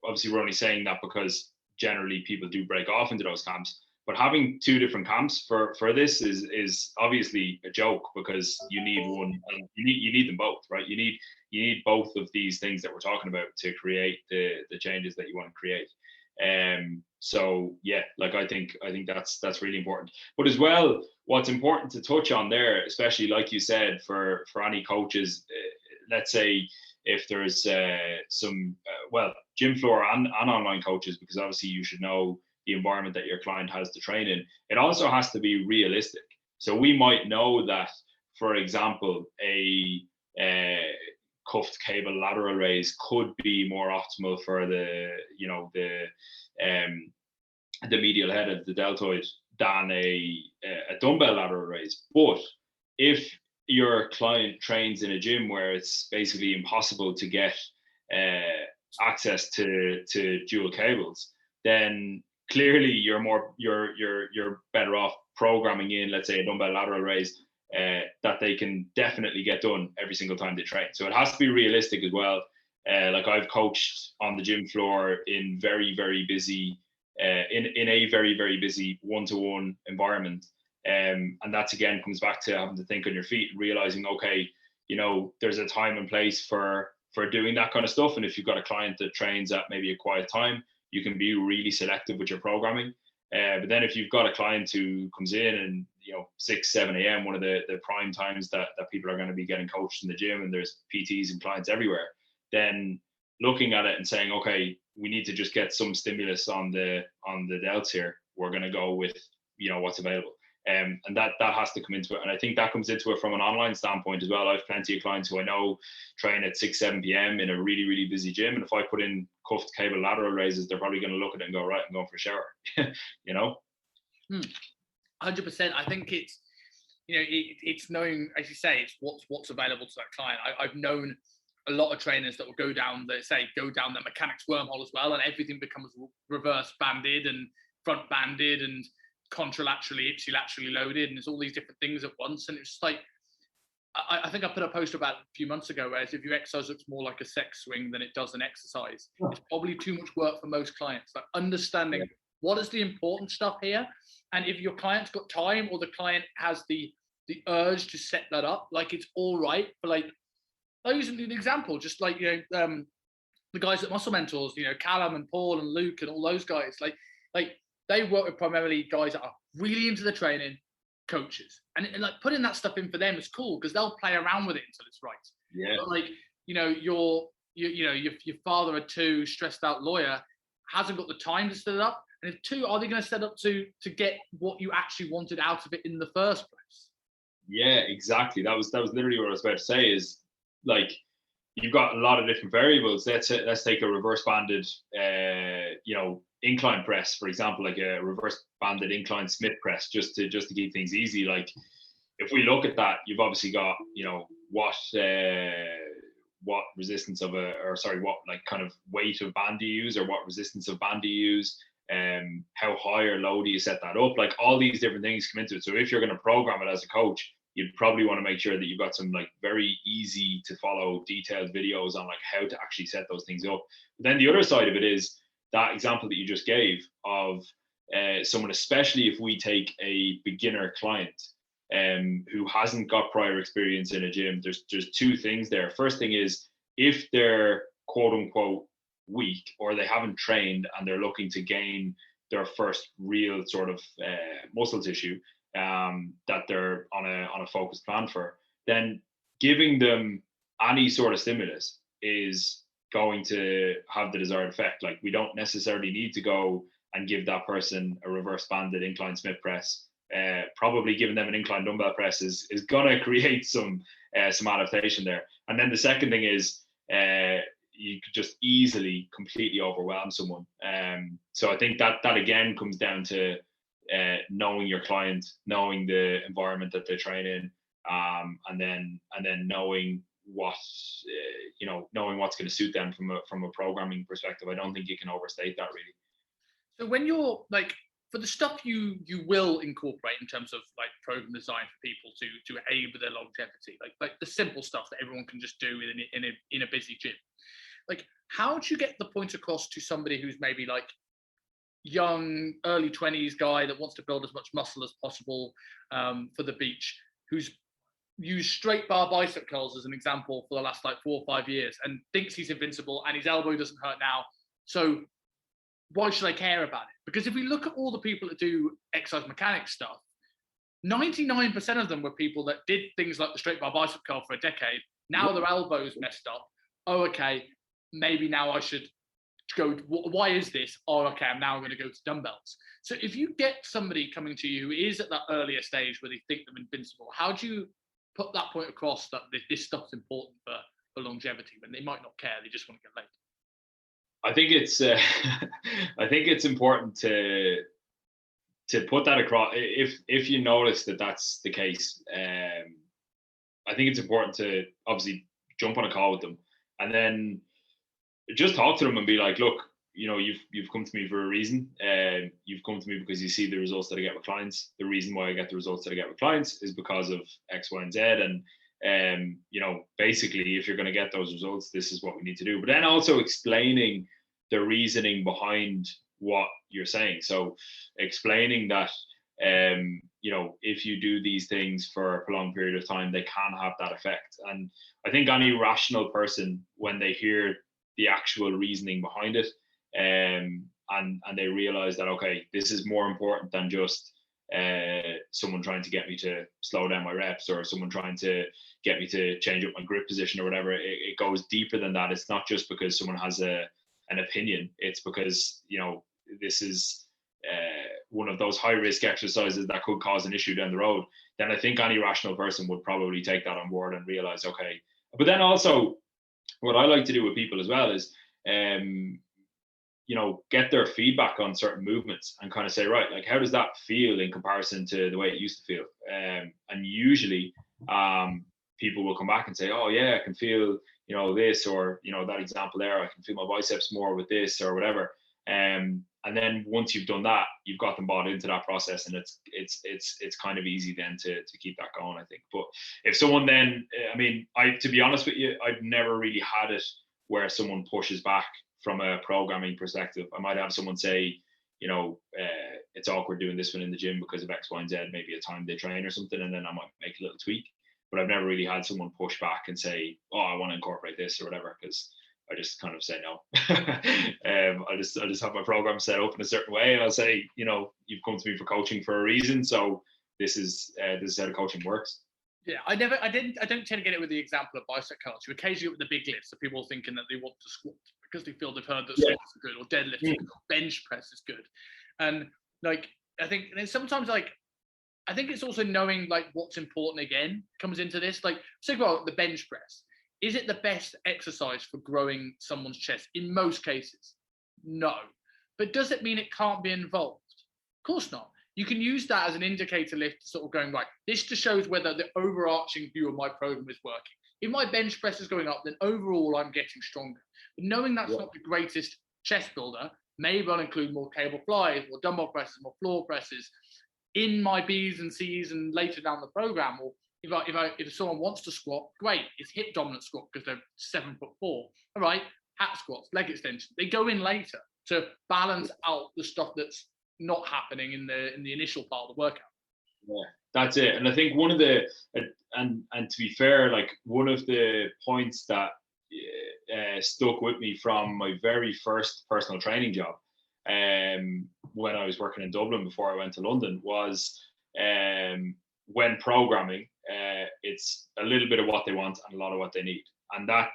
obviously we're only saying that because generally people do break off into those camps. But having 2 different camps for this is obviously a joke, because you need one, and you need them both, right? You need both of these things that we're talking about to create the changes that you want to create. So yeah, like I think that's really important. But as well, what's important to touch on there, especially like you said, for any coaches, let's say if there's some gym floor and online coaches, because obviously you should know the environment that your client has to train in. It also has to be realistic. So we might know that, for example, a cuffed cable lateral raise could be more optimal for the medial head of the deltoid than a dumbbell lateral raise. But if your client trains in a gym where it's basically impossible to get access to dual cables, then clearly you're better off programming in, let's say, a dumbbell lateral raise that they can definitely get done every single time they train. So it has to be realistic as well. Like I've coached on the gym floor in very, very busy, in a very, very busy one-to-one environment. And that's, again, comes back to having to think on your feet and realizing, okay, you know, there's a time and place for doing that kind of stuff. And if you've got a client that trains at maybe a quiet time, you can be really selective with your programming. But then if you've got a client who comes in and, you know, 6, 7 a.m., one of the prime times that people are going to be getting coached in the gym, and there's PTs and clients everywhere, then looking at it and saying, okay, we need to just get some stimulus on the delts here. We're going to go with, you know, what's available. And that has to come into it. And I think that comes into it from an online standpoint as well. I have plenty of clients who I know train at 6, 7 p.m. in a really, really busy gym. And if I put in cuffed cable lateral raises, they're probably going to look at it and go, right, I'm going for a shower, you know? 100%. I think it's, you know, it's knowing, as you say, it's what's available to that client. I've known a lot of trainers that will go down the mechanics wormhole as well, and everything becomes reverse banded and front banded and contralaterally, ipsilaterally loaded, and there's all these different things at once. And it's like, I think I put a post about a few months ago, whereas if your exercise looks more like a sex swing than it does an exercise, it's probably too much work for most clients. Like understanding what is the important stuff here, and if your client's got time or the client has the urge to set that up, like it's all right. But like, I'll use an example, just like, you know, the guys at Muscle Mentors, you know, Callum and Paul and Luke and all those guys, like they work with primarily guys that are really into the training, coaches, and like putting that stuff in for them is cool because they'll play around with it until it's right. Yeah. But like, you know, your father, a 2 stressed out lawyer, hasn't got the time to set it up, and if 2, are they going to set up to get what you actually wanted out of it in the first place? Yeah, exactly. That was literally what I was about to say. Is like, you've got a lot of different variables. Let's take a reverse banded, you know, incline press, for example, like a reverse banded incline Smith press, just to keep things easy. Like if we look at that, you've obviously got, you know, what resistance of what like kind of weight of band do you use, or what resistance of band do you use, how high or low do you set that up, like all these different things come into it. So if you're going to program it as a coach, you'd probably want to make sure that you've got some like very easy to follow detailed videos on like how to actually set those things up. But then the other side of it is that example that you just gave of someone, especially if we take a beginner client who hasn't got prior experience in a gym. There's two things there. First thing is, if they're quote unquote weak, or they haven't trained and they're looking to gain their first real sort of muscle tissue that they're on a focused plan for, then giving them any sort of stimulus is going to have the desired effect. Like, we don't necessarily need to go and give that person a reverse banded incline Smith press. Probably giving them an incline dumbbell press is going to create some adaptation there. And then the second thing is you could just easily completely overwhelm someone. So I think that again comes down to knowing your client, knowing the environment that they train in, and then knowing what knowing what's going to suit them from a programming perspective. I don't think you can overstate that, really. So when you're like, for the stuff you will incorporate in terms of like program design for people to aid with their longevity, like the simple stuff that everyone can just do in a busy gym, like how do you get the point across to somebody who's maybe like young, early 20s guy that wants to build as much muscle as possible for the beach, who's used straight bar bicep curls as an example for the last like 4 or 5 years and thinks he's invincible and his elbow doesn't hurt now, so why should I care about it? Because if we look at all the people that do exercise mechanics stuff, 99% of them were people that did things like the straight bar bicep curl for a decade. Now their elbow's messed up. Oh, okay, maybe now I should go. Why is this? Oh, okay, I'm now going to go to dumbbells. So if you get somebody coming to you who is at that earlier stage where they think they're invincible, how do you put that point across that this stuff's important for longevity when they might not care, they just want to get laid? I think it's important to put that across. If you notice that that's the case, I think it's important to obviously jump on a call with them and then just talk to them and be like, look, you know, you've come to me for a reason. You've come to me because you see the results that I get with clients. The reason why I get the results that I get with clients is because of X, Y, and Z. And basically, if you're going to get those results, this is what we need to do. But then also explaining the reasoning behind what you're saying. So explaining that, if you do these things for a prolonged period of time, they can have that effect. And I think any rational person, when they hear the actual reasoning behind it, and they realize that, okay, this is more important than just someone trying to get me to slow down my reps, or someone trying to get me to change up my grip position or whatever. It goes deeper than that. It's not just because someone has an opinion. It's because, this is one of those high risk exercises that could cause an issue down the road. Then I think any rational person would probably take that on board and realize, okay. But then also what I like to do with people as well is, get their feedback on certain movements and kind of say, right, like, how does that feel in comparison to the way it used to feel? And usually people will come back and say, oh yeah, I can feel, this, or, that example there, I can feel my biceps more with this or whatever. And then once you've done that, you've got them bought into that process, and it's kind of easy then to keep that going, I think. But if someone then, to be honest with you, I've never really had it where someone pushes back from a programming perspective. I might have someone say, it's awkward doing this one in the gym because of X, Y, and Z, maybe a time they train or something, and then I might make a little tweak. But I've never really had someone push back and say, oh, I want to incorporate this or whatever, because I just kind of say no. I just have my program set up in a certain way, and I'll say, you've come to me for coaching for a reason, so this is how the coaching works. Yeah, I don't tend to get it with the example of bicep curls. You occasionally get with the big lifts, so people thinking that they want to squat because they feel they've heard that squats are good, or deadlift is good, or bench press is good. And like, I think sometimes, like, I think it's also knowing like what's important again comes into this. Like, say about the bench press. Is it the best exercise for growing someone's chest? In most cases, no. But does it mean it can't be involved? Of course not. You can use that as an indicator lift, sort of going, right, this just shows whether the overarching view of my program is working. If my bench press is going up, then overall I'm getting stronger. But knowing that's not the greatest chest builder, maybe I'll include more cable flies, more dumbbell presses, more floor presses in my B's and C's and later down the program. Or if someone wants to squat, great, it's hip dominant squat because they're 7'4". All right, hat squats, leg extension, they go in later to balance out the stuff that's not happening in the initial part of the workout. Yeah, that's it. And I think one of the and to be fair, like one of the points that stuck with me from my very first personal training job, when I was working in Dublin before I went to London, was when programming, it's a little bit of what they want and a lot of what they need. And that,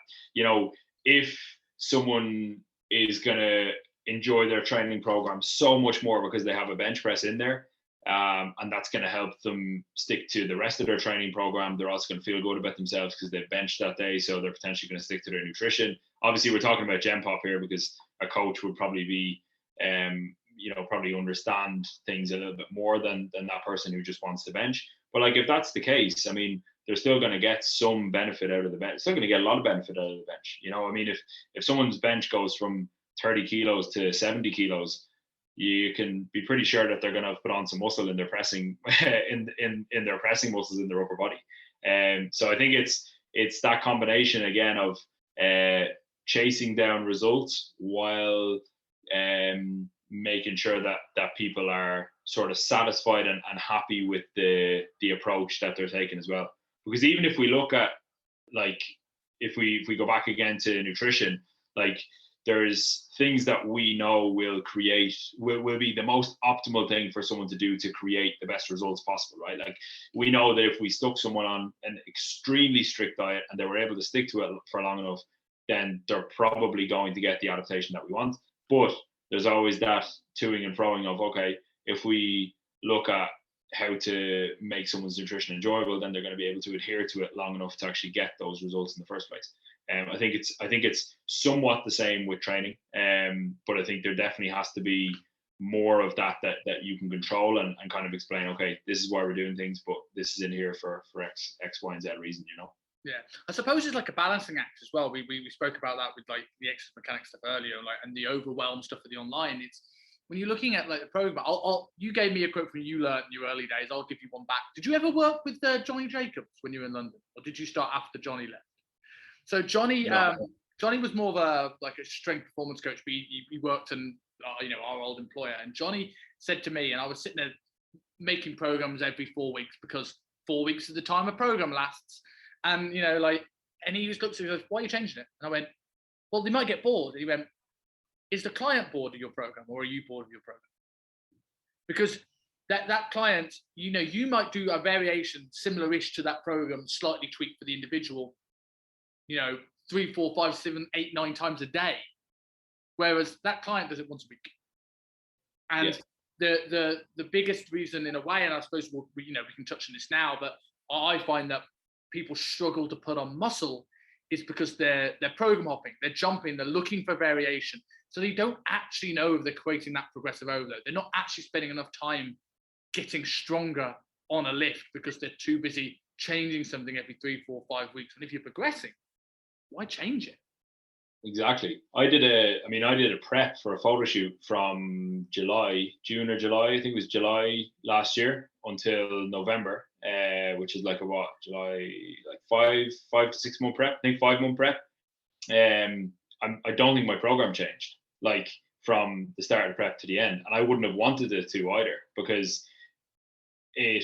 if someone is gonna enjoy their training program so much more because they have a bench press in there, and that's going to help them stick to the rest of their training program. They're also going to feel good about themselves because they've benched that day, so they're potentially going to stick to their nutrition. Obviously, we're talking about Gen Pop here because a coach would probably be, probably understand things a little bit more than that person who just wants to bench. But like, if that's the case, I mean, they're still going to get some benefit out of the bench. Still going to get a lot of benefit out of the bench. I mean, if someone's bench goes from 30 kilos to 70 kilos, you can be pretty sure that they're going to have put on some muscle in their pressing, in their pressing muscles in their upper body. So I think it's that combination again of chasing down results while making sure that people are sort of satisfied and happy with the approach that they're taking as well. Because even if we look at, like, if we go back again to nutrition, like, there's things that we know will be the most optimal thing for someone to do to create the best results possible, right? Like, we know that if we stuck someone on an extremely strict diet and they were able to stick to it for long enough, then they're probably going to get the adaptation that we want. But there's always that toing and froing of, okay, if we look at how to make someone's nutrition enjoyable, then they're going to be able to adhere to it long enough to actually get those results in the first place. I think it's somewhat the same with training, but I think there definitely has to be more of that you can control and kind of explain, okay, this is why we're doing things, but this is in here for X, Y, and Z reason, Yeah, I suppose it's like a balancing act as well. We spoke about that with like the exercise mechanics stuff earlier, like, and the overwhelm stuff for the online. It's when you're looking at like the program. You gave me a quote from you learned in your early days. I'll give you one back. Did you ever work with Johnny Jacobs when you were in London, or did you start after Johnny left? So Johnny, Johnny was more of a strength performance coach, but he worked in our old employer. And Johnny said to me, and I was sitting there making programs every 4 weeks because 4 weeks is the time a program lasts. And and he just looked at me and goes, "Why are you changing it?" And I went, "Well, they might get bored." And he went, "Is the client bored of your program, or are you bored of your program?" Because that client, you might do a variation similar-ish to that program, slightly tweaked for the individual, 3, 4, 5, 7, 8, 9 times a day, whereas that client does it once a week. And the biggest reason, in a way, and I suppose we can touch on this now, but I find that people struggle to put on muscle is because they're program hopping, they're jumping, they're looking for variation, so they don't actually know if they're creating that progressive overload. They're not actually spending enough time getting stronger on a lift because they're too busy changing something every 3, 4, 5 weeks. And if you're progressing, why change it? Exactly. I did a prep for a photo shoot from June or July. I think it was July last year until November, which is like July, like 5 to 6 month prep. I think 5 month prep. I don't think my program changed, like, from the start of the prep to the end, and I wouldn't have wanted it to either, because a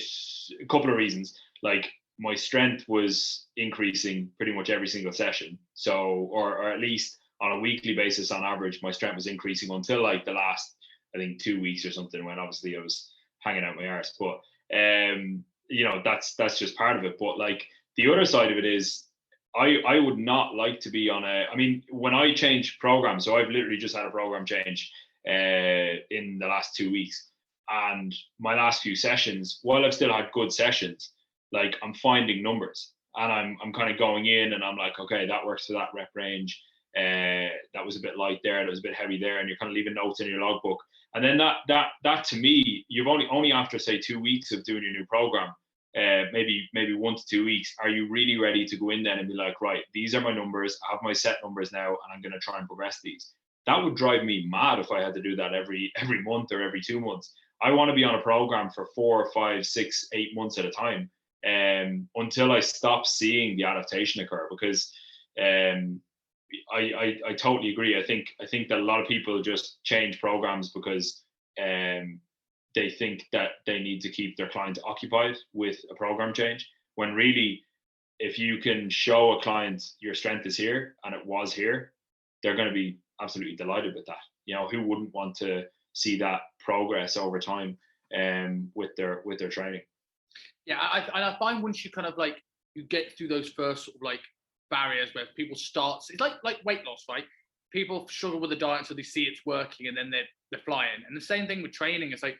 couple of reasons. Like, my strength was increasing pretty much every single session. So, or at least on a weekly basis, on average, my strength was increasing until like the last, I think, 2 weeks or something, when obviously I was hanging out my arse. But, that's just part of it. But like, the other side of it is, I would not like to be when I change programs, so I've literally just had a program change in the last 2 weeks. And my last few sessions, while I've still had good sessions, like, I'm finding numbers, and I'm kind of going in and I'm like, okay, that works for that rep range. that was a bit light there, that was a bit heavy there, and you're kind of leaving notes in your logbook. And then that to me, you've only after say 2 weeks of doing your new program, maybe 1 to 2 weeks, are you really ready to go in then and be like, right, these are my numbers, I have my set numbers now, and I'm going to try and progress these. That would drive me mad if I had to do that every month or every 2 months. I want to be on a program for 4, 5, 6, 8 months at a time, until I stop seeing the adaptation occur. Because I totally agree. I think that a lot of people just change programs because they think that they need to keep their client occupied with a program change, when really, if you can show a client your strength is here and it was here, they're going to be absolutely delighted with that. You know, who wouldn't want to see that progress over time with their training? Yeah, I find once you kind of like, you get through those first sort of like barriers where people start, it's like weight loss, right? People struggle with the diet so they see it's working, and then they're flying. And the same thing with training. It's like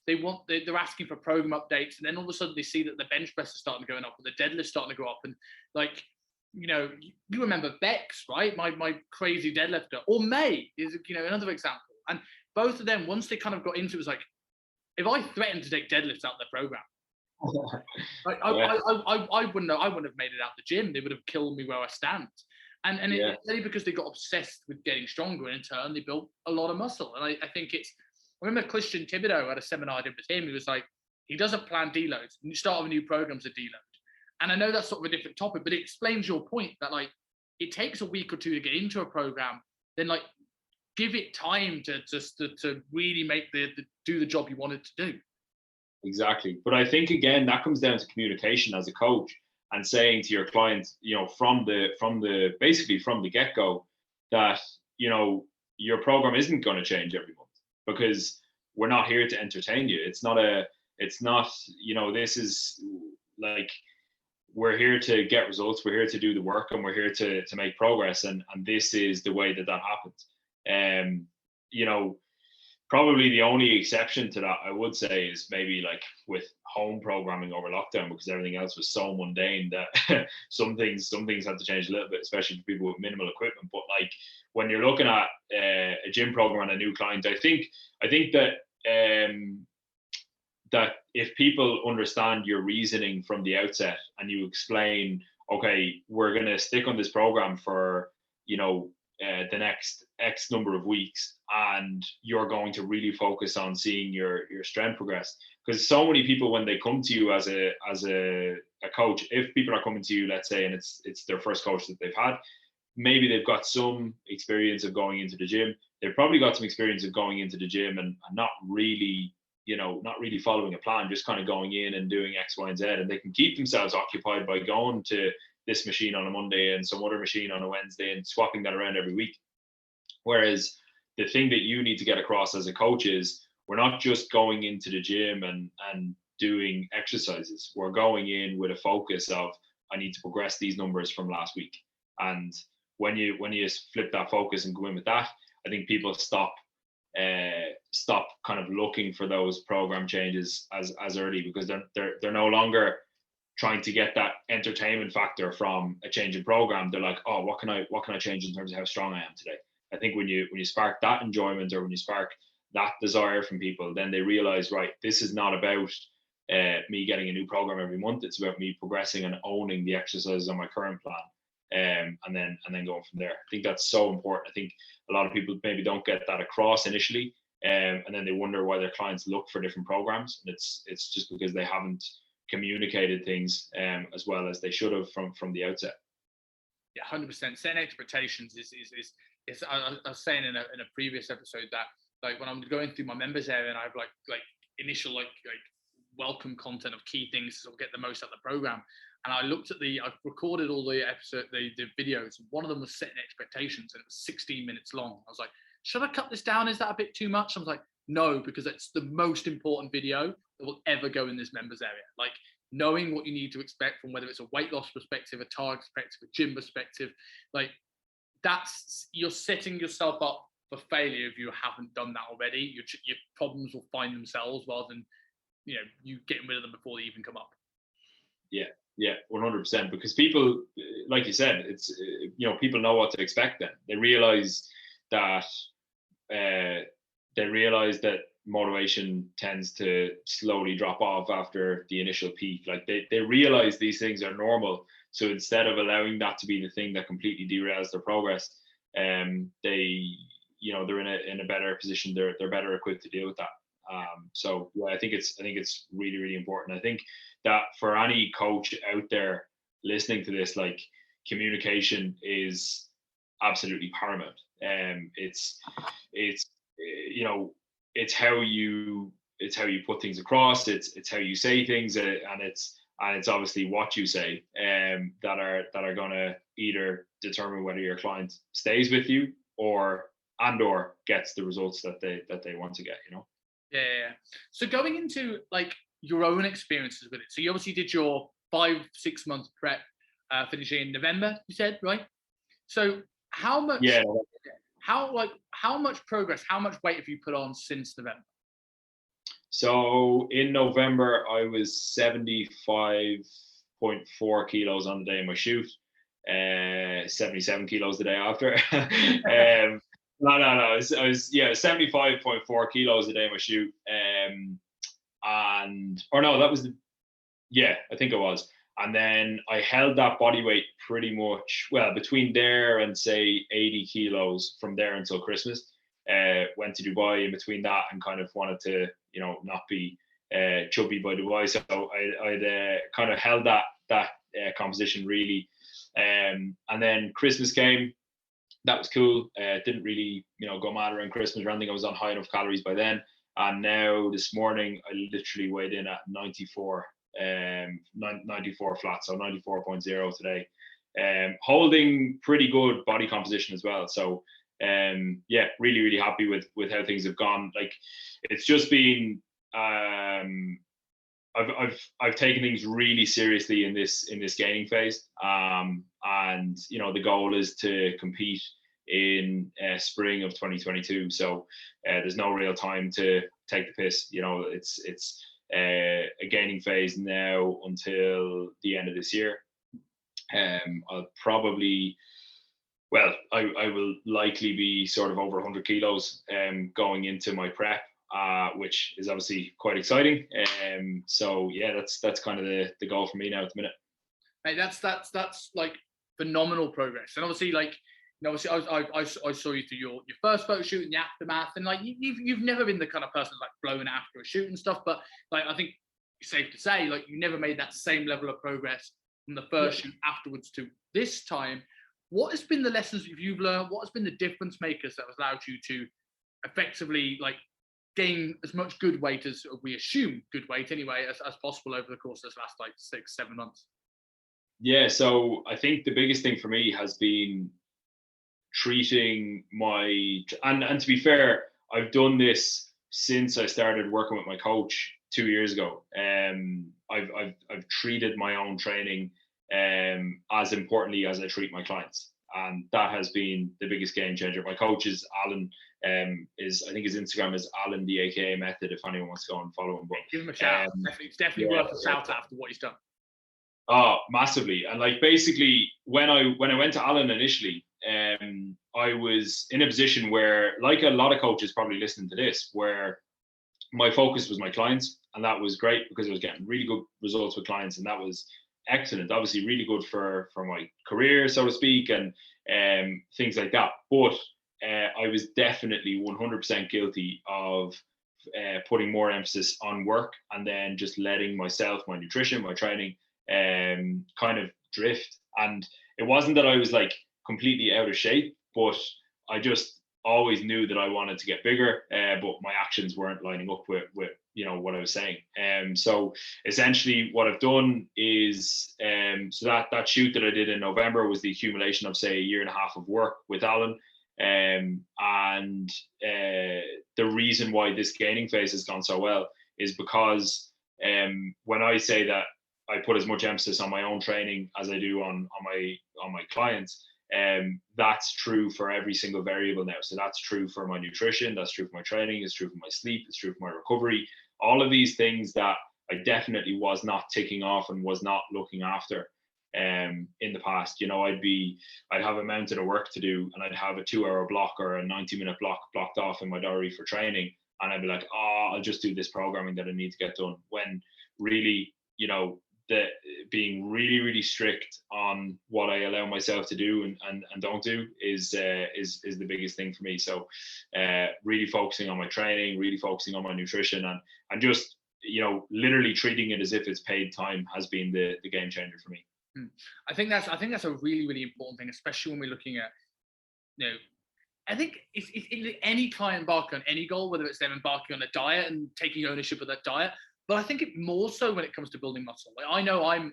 they're asking for program updates, and then all of a sudden they see that the bench press is starting to go up, or the deadlift's starting to go up, and like, you know, you remember Bex, right? My crazy deadlifter, or May is, you know, another example. And both of them, once they kind of got into it, was like, if I threatened to take deadlifts out of their program, like, I wouldn't have made it out the gym. They would have killed me where I stand. And it's only because they got obsessed with getting stronger, and in turn they built a lot of muscle. And I think I remember Christian Thibodeau at a seminar I did with him. He was like, he doesn't plan deloads. You start with new programs a deload. And I know that's sort of a different topic, but it explains your point that like, it takes a week or two to get into a program. Then like, give it time to really make do the job you want it to do. Exactly. But I think, again, that comes down to communication as a coach, and saying to your clients, you know, from the basically from the get-go, that, you know, your program isn't going to change every month, because we're not here to entertain you. It's not, you know, this is like, we're here to get results, we're here to do the work, and we're here to make progress, and this is the way that happens. You know, probably the only exception to that, I would say, is maybe like with home programming over lockdown, because everything else was so mundane that some things had to change a little bit, especially for people with minimal equipment. But like, when you're looking at a gym program and a new client, I think that that if people understand your reasoning from the outset, and you explain, okay, we're going to stick on this program for, you know, the next X number of weeks, and you're going to really focus on seeing your strength progress. Because so many people, when they come to you as a coach, if people are coming to you, let's say, and it's their first coach that they've had, maybe they've got some experience of going into the gym. They've probably got some experience of going into the gym and not really, you know, not really following a plan, just kind of going in and doing X, Y, and Z. And they can keep themselves occupied by going to this machine on a Monday and some other machine on a Wednesday, and swapping that around every week. Whereas the thing that you need to get across as a coach is, we're not just going into the gym and doing exercises. We're going in with a focus of, I need to progress these numbers from last week. And when you flip that focus and go in with that, I think people stop kind of looking for those program changes as early, because they're no longer trying to get that entertainment factor from a change in program. They're like, oh, what can I change in terms of how strong I am today? I think when you spark that enjoyment, or when you spark that desire from people, then they realize, right, this is not about me getting a new program every month. It's about me progressing and owning the exercises on my current plan, and then going from there. I think that's so important. I think a lot of people maybe don't get that across initially, and then they wonder why their clients look for different programs. And it's just because they haven't communicated things as well as they should have from the outset. Yeah, 100%. Setting expectations is I was saying in a previous episode that, like, when I'm going through my members area and I have like initial like welcome content of key things to sort of get the most out of the program, and I looked at I've recorded all the videos. One of them was setting expectations, and it was 16 minutes long. I was like, should I cut this down? Is that a bit too much? I was like, no, because it's the most important video that will ever go in this members area. Like, knowing what you need to expect from whether it's a weight loss perspective, a target perspective, a gym perspective, like, you're setting yourself up for failure if you haven't done that already. Your problems will find themselves rather than, you know, you getting rid of them before they even come up. Yeah, 100%. Because people, like you said, it's people know what to expect. Then they realize that motivation tends to slowly drop off after the initial peak. Like they realize these things are normal. So instead of allowing that to be the thing that completely derails their progress, they're in a better position. They're better equipped to deal with that. So yeah, I think it's really, really important. I think that for any coach out there listening to this, like, communication is absolutely paramount. It's it's how you put things across. It's how you say things, and it's obviously what you say that are gonna either determine whether your client stays with you or gets the results that they want to get. Yeah. So going into like your own experiences with it. So you obviously did your 5-6 month prep, finishing in November, you said, right? So how much? Yeah. How much progress? How much weight have you put on since November? So in November, I was 75.4 kilos on the day of my shoot, 77 kilos the day after. No. I was 75.4 kilos a day of my shoot. I think it was. And then I held that body weight pretty much, well, between there and say 80 kilos from there until Christmas. Went to Dubai in between that and kind of wanted to, not be chubby by Dubai. So I'd kind of held that composition really. And then Christmas came. That was cool. Didn't really, go mad around Christmas or anything. I was on high enough calories by then. And now this morning, I literally weighed in at 94 flat, so 94.0 today. Holding pretty good body composition as well. So really, really happy with how things have gone. Like, it's just been I've taken things really seriously in this gaining phase. And the goal is to compete in spring of 2022. So there's no real time to take the piss. It's a gaining phase now until the end of this year. I'll probably, I will likely be sort of over 100 kilos going into my prep, which is obviously quite exciting. So yeah, that's kind of the goal for me now at the minute. Mate, that's like phenomenal progress. And obviously, like, obviously I saw you through your first photo shoot and the aftermath, and like you've never been the kind of person like blown after a shoot and stuff, but like I think it's safe to say like you never made that same level of progress from the first shoot afterwards to this time. What has been the lessons you've learned? What has been the difference makers that has allowed you to effectively like gain as much good weight as we assume good weight anyway as possible over the course of this last like 6-7 months? Yeah, so I think the biggest thing for me has been treating and to be fair, I've done this since I started working with my coach 2 years ago. I've treated my own training as importantly as I treat my clients, and that has been the biggest game changer. My coach is Alan. I think his Instagram is Alan the AKA Method. If anyone wants to go and follow him, but give him a shout. It's definitely worth a shout after what he's done. Oh, massively. And like basically when I went to Alan initially, I was in a position where, like a lot of coaches probably listening to this, where my focus was my clients, and that was great because I was getting really good results with clients, and that was excellent. Obviously, really good for my career, so to speak, and things like that. But I was definitely 100% guilty of putting more emphasis on work and then just letting myself, my nutrition, my training, kind of drift. And it wasn't that I was like completely out of shape, but I just always knew that I wanted to get bigger, but my actions weren't lining up with what I was saying. So essentially what I've done is so that shoot that I did in November was the accumulation of say a year and a half of work with Alan. And the reason why this gaining phase has gone so well is because when I say that I put as much emphasis on my own training as I do on my clients, that's true for every single variable now. So that's true for my nutrition, that's true for my training, it's true for my sleep, it's true for my recovery. All of these things that I definitely was not ticking off and was not looking after in the past. I'd have a mountain of work to do, and I'd have a 2-hour block or a 90-minute block blocked off in my diary for training, and I'd be like, oh, I'll just do this programming that I need to get done, when really, the being really, really strict on what I allow myself to do and don't do is the biggest thing for me. So really focusing on my training, really focusing on my nutrition, and just literally treating it as if it's paid time has been the game changer for me. I think that's a really, really important thing, especially when we're looking at, I think if any client embarking on any goal, whether it's them embarking on a diet and taking ownership of that diet, but I think it more so when it comes to building muscle. Like, I know I'm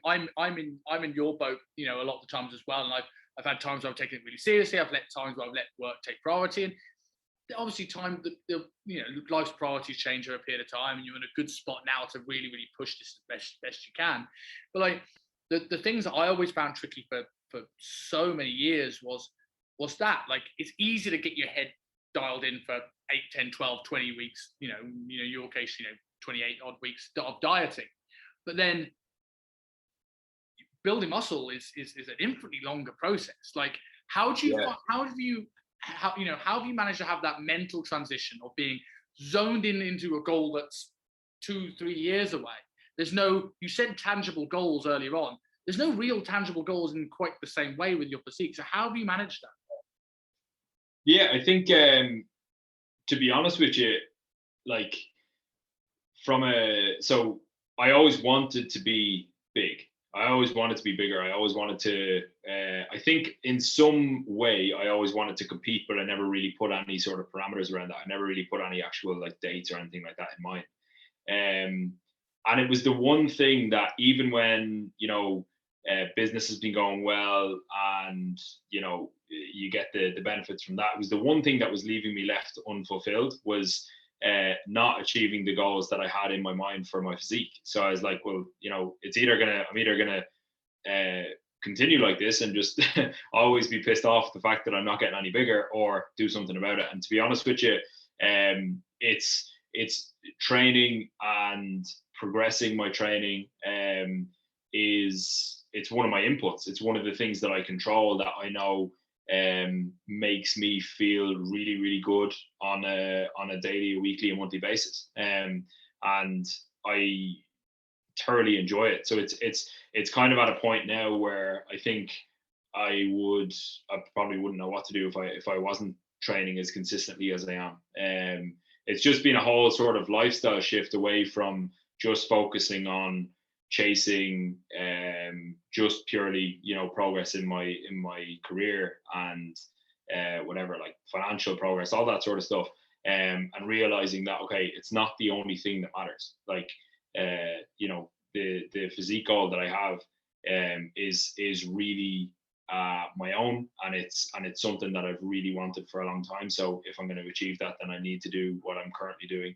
in your boat, a lot of the times as well, and I've had times where I've taken it really seriously. I've let times where I've let work take priority, and obviously life's priorities change over a period of time, and you're in a good spot now to really, really push this as best you can. But like the things that I always found tricky for so many years was that, like, it's easy to get your head dialed in for 8, 10, 12, 20 weeks, your case, 28 odd weeks of dieting. But then building muscle is an infinitely longer process. Like, how have you managed to have that mental transition of being zoned into a goal that's 2-3 years away? You said tangible goals earlier on. There's no real tangible goals in quite the same way with your physique. So how have you managed that? Yeah, I think to be honest with you, like so I always wanted to be big. I always wanted to be bigger. I always wanted to, I think in some way, I always wanted to compete, but I never really put any sort of parameters around that. I never really put any actual like dates or anything like that in mind. And it was the one thing that even when, business has been going well and, you get the benefits from that, it was the one thing that was leaving me left unfulfilled was not achieving the goals that I had in my mind for my physique. So I was like, well, I'm either gonna continue like this and just always be pissed off the fact that I'm not getting any bigger, or do something about it. And to be honest with you, it's training and progressing my training it's one of my inputs. It's one of the things that I control that I know makes me feel really, really good on a daily, a weekly, and monthly basis. And I thoroughly enjoy it. So it's kind of at a point now where I think I probably wouldn't know what to do if I wasn't training as consistently as I am. It's just been a whole sort of lifestyle shift away from just focusing on chasing just purely progress in my career and whatever, like financial progress, all that sort of stuff, and realizing that okay, it's not the only thing that matters. Like the physique goal that I have is really my own, and it's something that I've really wanted for a long time. So if I'm going to achieve that, then I need to do what I'm currently doing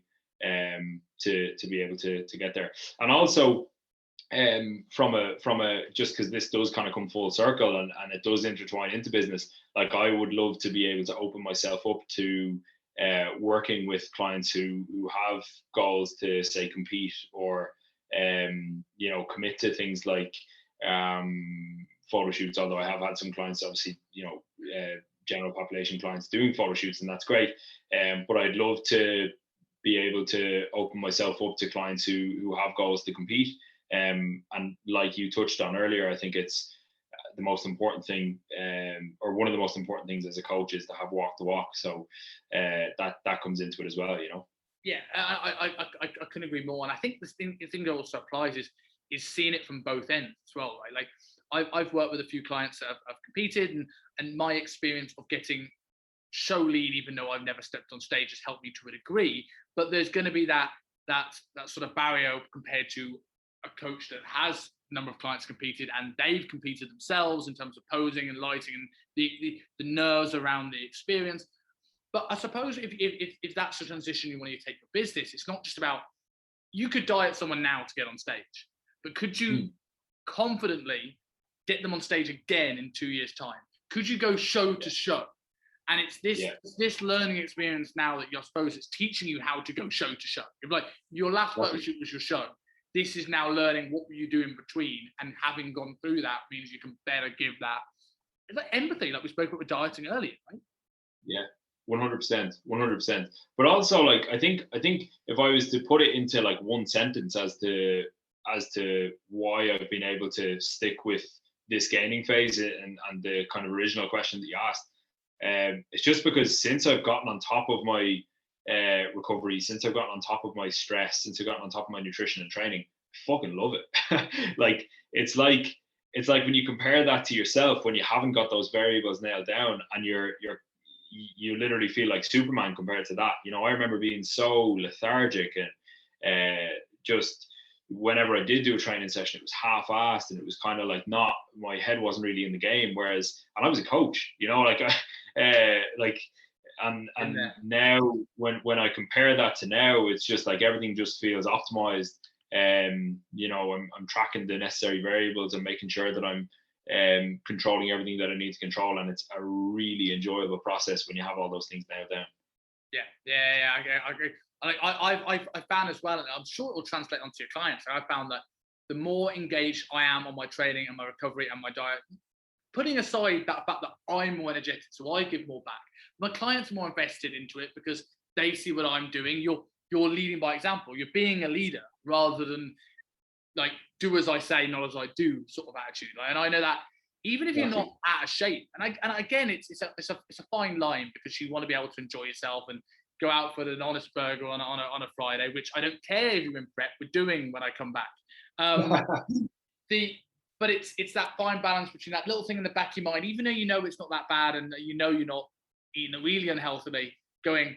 to be able to get there. And also from a just because this does kind of come full circle and it does intertwine into business, like I would love to be able to open myself up to working with clients who have goals to say compete or commit to things like photo shoots, although I have had some clients, obviously, general population clients doing photo shoots, and that's great. But I'd love to be able to open myself up to clients who have goals to compete. And like you touched on earlier, I think it's the most important thing, or one of the most important things as a coach, is to have walk the walk. So that comes into it as well, Yeah, I couldn't agree more. And I think the thing that also applies is seeing it from both ends as well, right? Like I've worked with a few clients that have competed, and my experience of getting show lead, even though I've never stepped on stage, has helped me to a degree. But there's going to be that sort of barrier compared to a coach that has a number of clients competed and they've competed themselves in terms of posing and lighting and the nerves around the experience. But I suppose if that's the transition you want to take your business, it's not just about, you could diet someone now to get on stage, but could you confidently get them on stage again in 2 years' time? Could you go show to show? And it's this learning experience now that you're supposed, it's teaching you how to go show to show. If like your last photo shoot was your show, This is now learning what you do in between, and having gone through that means you can better give that. It's like empathy, like we spoke about with dieting earlier, right? Yeah, 100%, 100%. But also, like, I think if I was to put it into like one sentence as to why I've been able to stick with this gaining phase and the kind of original question that you asked, it's just because since I've gotten on top of my recovery, since I've gotten on top of my stress, since I've gotten on top of my nutrition and training, I fucking love it. Like, it's like when you compare that to yourself, when you haven't got those variables nailed down, and you literally feel like Superman compared to that. I remember being so lethargic and just whenever I did do a training session, it was half-assed, and it was kind of like not, my head wasn't really in the game. Whereas, and I was a coach, like like, and now when I compare that to now, it's just like everything just feels optimized. I'm tracking the necessary variables and making sure that I'm controlling everything that I need to control, and it's a really enjoyable process when you have all those things nailed down. I agree. I found as well, and I'm sure it will translate onto your clients. I found that the more engaged I am on my training and my recovery and my diet, putting aside that fact that I'm more energetic, so I give more back, my clients are more invested into it because they see what I'm doing. You're leading by example. You're being a leader rather than like do as I say, not as I do sort of attitude. And I know that even if you're not out of shape, and again, it's a fine line, because you want to be able to enjoy yourself and go out for an honest burger on a Friday, which I don't care if you're in prep, we're doing when I come back. But it's that fine balance between that little thing in the back of your mind, even though it's not that bad, and you're not eating really unhealthily, going,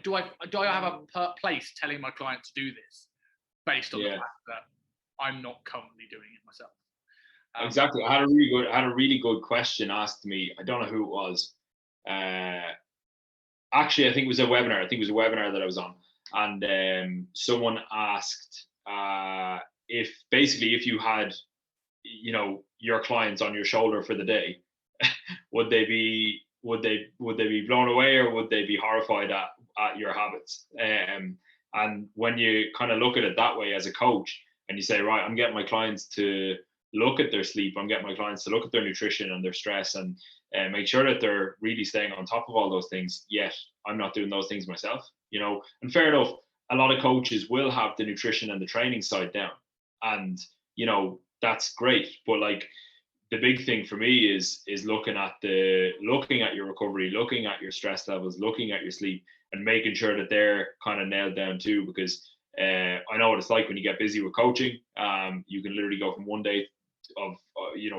do I have a place telling my client to do this based on the fact that I'm not currently doing it myself? Exactly. I had a really good question asked to me. I don't know who it was. Actually, I think it was a webinar. That I was on, and someone asked if you had, your clients on your shoulder for the day, would they be blown away, or would they be horrified at your habits? And when you kind of look at it that way as a coach, and you say, right, I'm getting my clients to look at their sleep, I'm getting my clients to look at their nutrition and their stress, and make sure that they're really staying on top of all those things, yet I'm not doing those things myself. And fair enough, a lot of coaches will have the nutrition and the training side down, and that's great. But like, the big thing for me is looking at your recovery, looking at your stress levels, looking at your sleep, and making sure that they're kind of nailed down too. Because I know what it's like when you get busy with coaching. You can literally go from one day of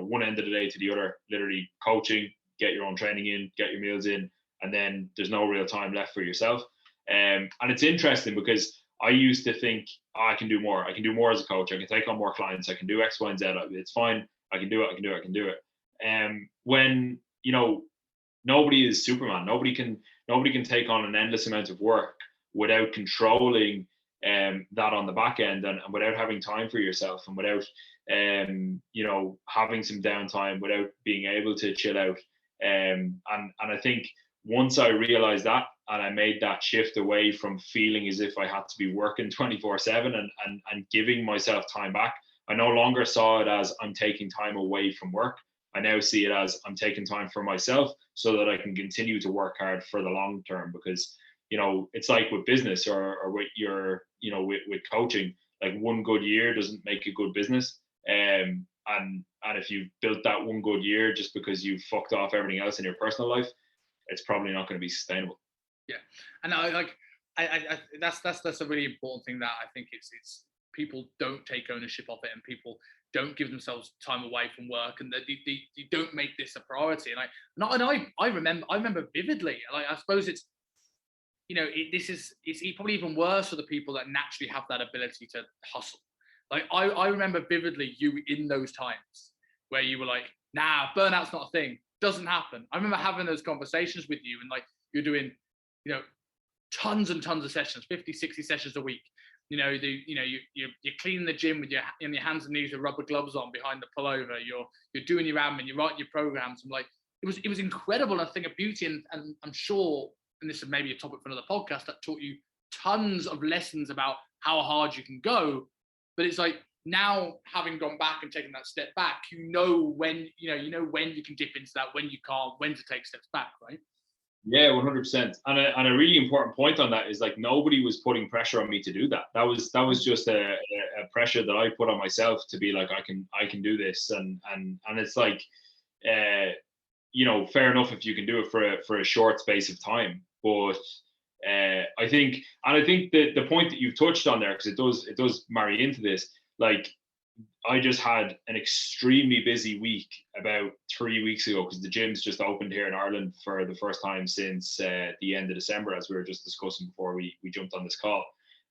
one end of the day to the other, literally coaching, get your own training in, get your meals in, and then there's no real time left for yourself. And it's interesting because I used to think, I can do more as a coach, I can take on more clients, I can do X, Y, and Z, it's fine, I can do it. When nobody is Superman, nobody can take on an endless amount of work without controlling that on the back end, and without having time for yourself, and without having some downtime, without being able to chill out. And I think once I realized that, and I made that shift away from feeling as if I had to be working 24/7 and giving myself time back, I no longer saw it as I'm taking time away from work. I now see it as I'm taking time for myself so that I can continue to work hard for the long term. Because it's like with business, or with your with coaching, like one good year doesn't make a good business. And if you've built that one good year just because you fucked off everything else in your personal life, it's probably not going to be sustainable. Yeah, and I that's a really important thing that I think it's people don't take ownership of it, and people don't give themselves time away from work, and they don't make this a priority. And I remember vividly. Like, I suppose it's it's probably even worse for the people that naturally have that ability to hustle. Like, I remember vividly you in those times where you were like, nah, burnout's not a thing, doesn't happen. I remember having those conversations with you, and like, you're doing tons and tons of sessions, 50, 60 sessions a week. You're cleaning the gym with your hands and knees with rubber gloves on behind the pullover. You're doing your admin, you're writing your programs. I'm like, it was incredible, and a thing of beauty. And I'm sure, and this is maybe a topic for another podcast, that taught you tons of lessons about how hard you can go. But it's like, now having gone back and taken that step back, you know when you can dip into that, when you can't, when to take steps back, right? Yeah, 100%. And a really important point on that is like nobody was putting pressure on me to do that. That was just a pressure that I put on myself to be like, I can do this, and it's like, fair enough if you can do it for a short space of time, but I think the point that you've touched on there, because it does marry into this, like I just had an extremely busy week about 3 weeks ago, because the gyms just opened here in Ireland for the first time since the end of December, as we were just discussing before we jumped on this call.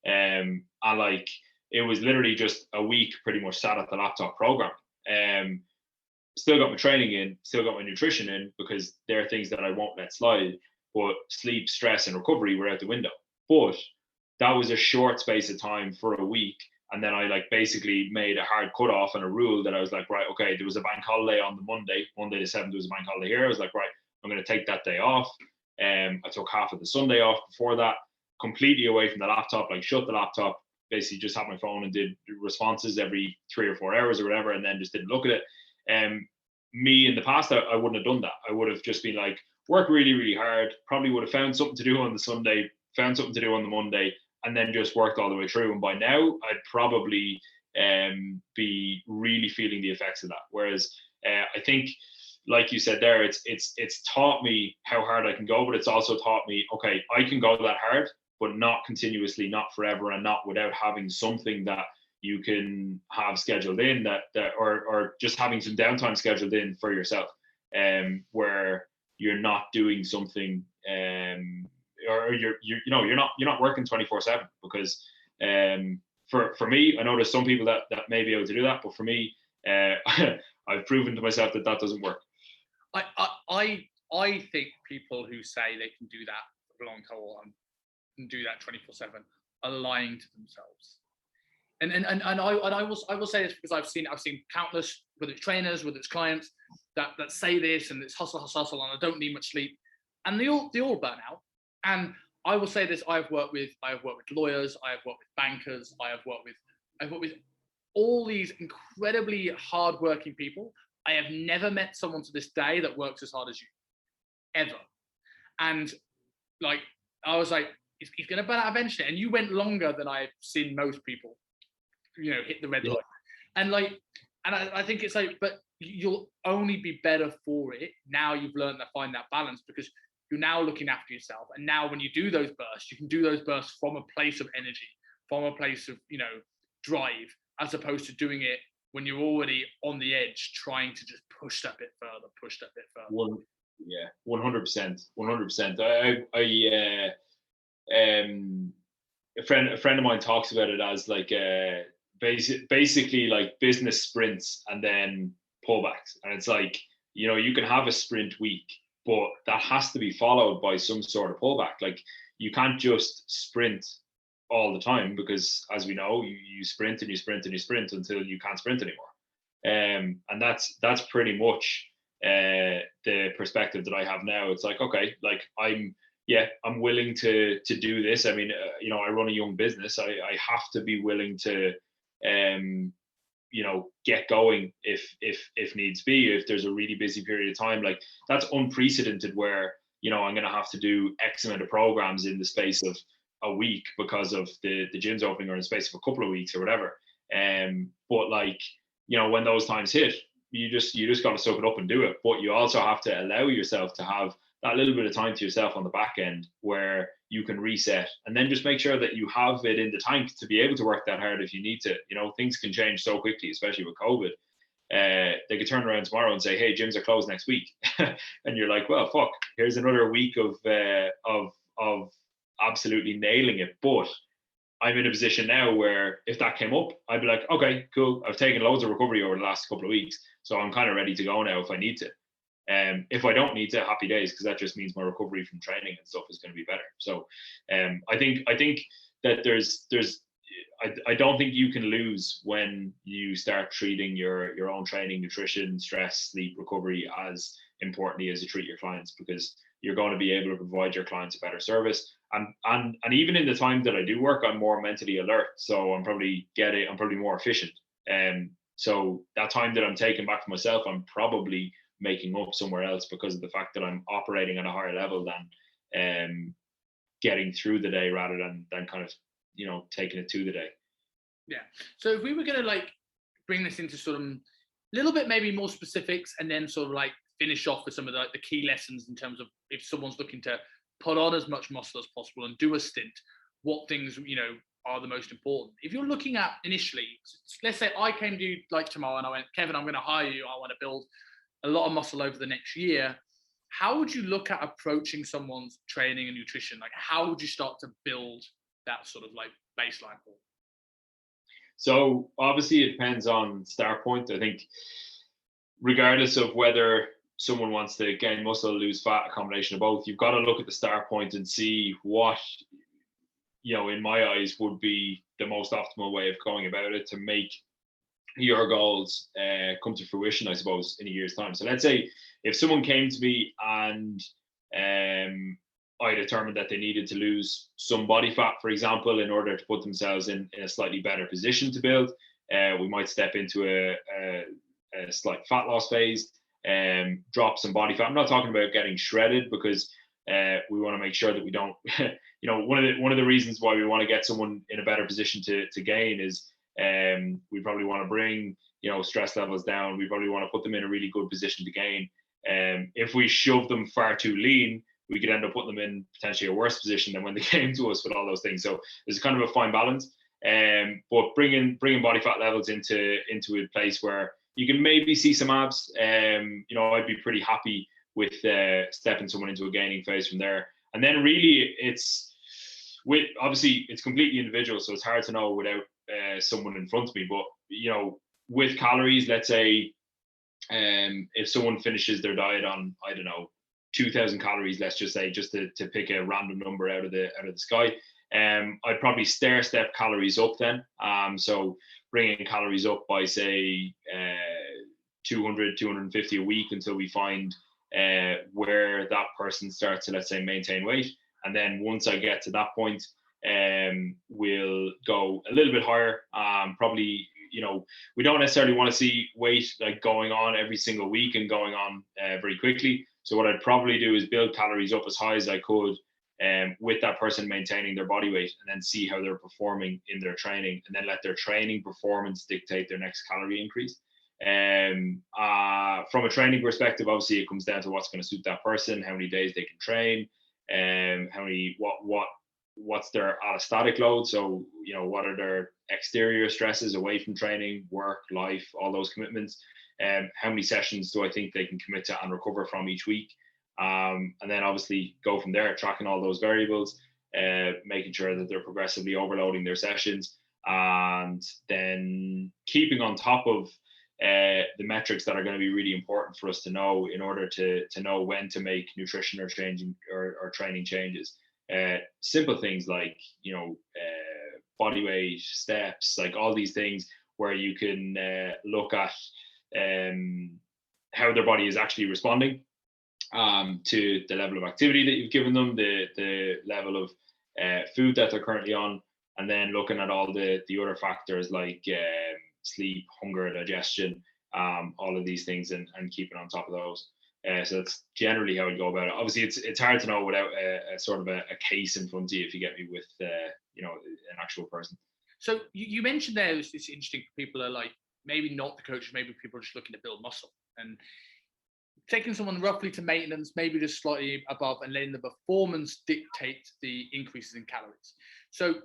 And like, it was literally just a week pretty much sat at the laptop program. Still got my training in, still got my nutrition in, because there are things that I won't let slide. But sleep, stress, and recovery were out the window. But that was a short space of time for a week. And then I like basically made a hard cutoff and a rule that I was like, right, okay, there was a bank holiday on the Monday the 7th, there was a bank holiday here. I was like, right, I'm going to take that day off. I took half of the Sunday off before that, completely away from the laptop, like shut the laptop, basically just had my phone and did responses every 3 or 4 hours or whatever, and then just didn't look at it. Me in the past, I wouldn't have done that. I would have just been like, work really, really hard, probably would have found something to do on the Sunday, found something to do on the Monday, and then just worked all the way through. And by now, I'd probably be really feeling the effects of that. Whereas I think, like you said there, it's taught me how hard I can go, but it's also taught me, okay, I can go that hard, but not continuously, not forever, and not without having something that you can have scheduled in, or just having some downtime scheduled in for yourself, where you're not doing something, or you're not working 24/7, because for me, I know there's some people that may be able to do that, but for me, I've proven to myself that doesn't work. I think people who say they can do that for a long time and do that 24/7 are lying to themselves. And I will say this because I've seen countless, whether it's trainers, whether it's clients, that say this, and it's hustle, and I don't need much sleep, and they all burn out. And I will say this: I have worked with lawyers, I have worked with bankers, I have worked with all these incredibly hardworking people. I have never met someone to this day that works as hard as you, ever. And like, I was like, he's going to burn out eventually. And you went longer than I've seen most people, hit the red light. And I think it's like, but you'll only be better for it now you've learned to find that balance, because you're now looking after yourself. And now when you do those bursts, you can do those bursts from a place of energy, from a place of, drive, as opposed to doing it when you're already on the edge, trying to just push that bit further. 100%. A friend of mine talks about it as like basically like business sprints and then pullbacks. And it's like, you can have a sprint week, but that has to be followed by some sort of pullback. Like, you can't just sprint all the time, because as we know, you sprint and you sprint and you sprint until you can't sprint anymore. And that's pretty much the perspective that I have now. It's like, okay, like I'm willing to do this. I mean, I run a young business. I have to be willing to get going if needs be, if there's a really busy period of time. Like, that's unprecedented, where I'm going to have to do X amount of programs in the space of a week because of the gyms opening, or in the space of a couple of weeks or whatever. But like, when those times hit, you just got to soak it up and do it. But you also have to allow yourself to have that little bit of time to yourself on the back end, where you can reset, and then just make sure that you have it in the tank to be able to work that hard if you need to. Things can change so quickly, especially with COVID. They could turn around tomorrow and say, hey, gyms are closed next week. And you're like, well, fuck, here's another week of absolutely nailing it. But I'm in a position now where if that came up, I'd be like, okay, cool. I've taken loads of recovery over the last couple of weeks, so I'm kind of ready to go now if I need to. If I don't need to, happy days, because that just means my recovery from training and stuff is going to be better. So I think that I don't think you can lose when you start treating your own training, nutrition, stress, sleep, recovery as importantly as you treat your clients, because you're going to be able to provide your clients a better service. And even in the time that I do work, I'm more mentally alert, so I'm probably more efficient. So that time that I'm taking back for myself, I'm probably making up somewhere else because of the fact that I'm operating at a higher level than getting through the day rather than kind of taking it to the day. Yeah. So if we were going to like bring this into sort of a little bit maybe more specifics, and then sort of like finish off with some of the key lessons in terms of if someone's looking to put on as much muscle as possible and do a stint, what things are the most important. If you're looking at initially, let's say I came to you like tomorrow and I went, Kevin, I'm going to hire you, I want to build a lot of muscle over the next year. How would you look at approaching someone's training and nutrition? Like, how would you start to build that sort of like baseline for? So obviously it depends on start point. I think regardless of whether someone wants to gain muscle, lose fat, a combination of both, you've got to look at the start point and see what, in my eyes, would be the most optimal way of going about it to make your goals come to fruition, I suppose, in a year's time. So let's say if someone came to me and I determined that they needed to lose some body fat, for example, in order to put themselves in a slightly better position to build, we might step into a slight fat loss phase, drop some body fat. I'm not talking about getting shredded, because we want to make sure that we don't, one of the reasons why we want to get someone in a better position to gain is we probably want to bring, stress levels down. We probably want to put them in a really good position to gain. If we shove them far too lean, we could end up putting them in potentially a worse position than when they came to us with all those things. So there's kind of a fine balance. But bringing body fat levels into a place where you can maybe see some abs, I'd be pretty happy with stepping someone into a gaining phase from there. And then really obviously it's completely individual, so it's hard to know without someone in front of me. But with calories, let's say if someone finishes their diet on, I don't know, 2,000 calories, let's just say, just to pick a random number out of the sky, I'd probably stair step calories up then. So bringing calories up by say 200, 250 a week until we find where that person starts to, let's say, maintain weight. And then once I get to that point, we'll go a little bit higher. Probably, we don't necessarily want to see weight like going on every single week and going on very quickly. So what I'd probably do is build calories up as high as I could, with that person maintaining their body weight, and then see how they're performing in their training, and then let their training performance dictate their next calorie increase. From a training perspective, obviously it comes down to what's going to suit that person, how many days they can train, what's their allostatic load. So, what are their exterior stresses away from training, work, life, all those commitments. How many sessions do I think they can commit to and recover from each week? And then obviously go from there, tracking all those variables, making sure that they're progressively overloading their sessions, and then keeping on top of the metrics that are going to be really important for us to know in order to know when to make nutrition or changing or training changes. Simple things like, body weight, steps, like all these things where you can look at how their body is actually responding to the level of activity that you've given them, the level of food that they're currently on, and then looking at all the other factors like sleep, hunger, digestion, all of these things, and keeping on top of those. So that's generally how I'd go about it. Obviously, it's hard to know without a sort of a case in front of you, if you get me, with an actual person. So you mentioned there, it's interesting for people who are like maybe not the coaches, maybe people are just looking to build muscle, and taking someone roughly to maintenance, maybe just slightly above, and letting the performance dictate the increases in calories. So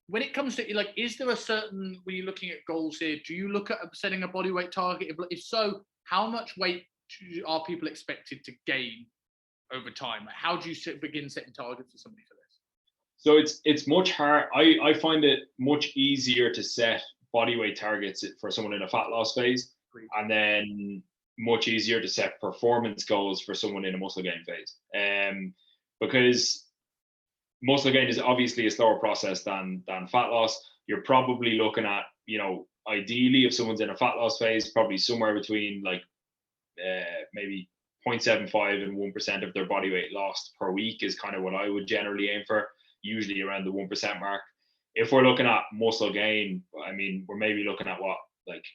when it comes to, like, is there a certain, when you're looking at goals here, do you look at setting a body weight target? If so, how much weight are people expected to gain over time? How do you begin setting targets for somebody for this? So it's much hard. I find it much easier to set body weight targets for someone in a fat loss phase, and then much easier to set performance goals for someone in a muscle gain phase. Because muscle gain is obviously a slower process than fat loss. You're probably looking at, ideally, if someone's in a fat loss phase, probably somewhere between like maybe 0.75 and 1% of their body weight lost per week is kind of what I would generally aim for, usually around the 1% mark. If we're looking at muscle gain, I mean, we're maybe looking at what, like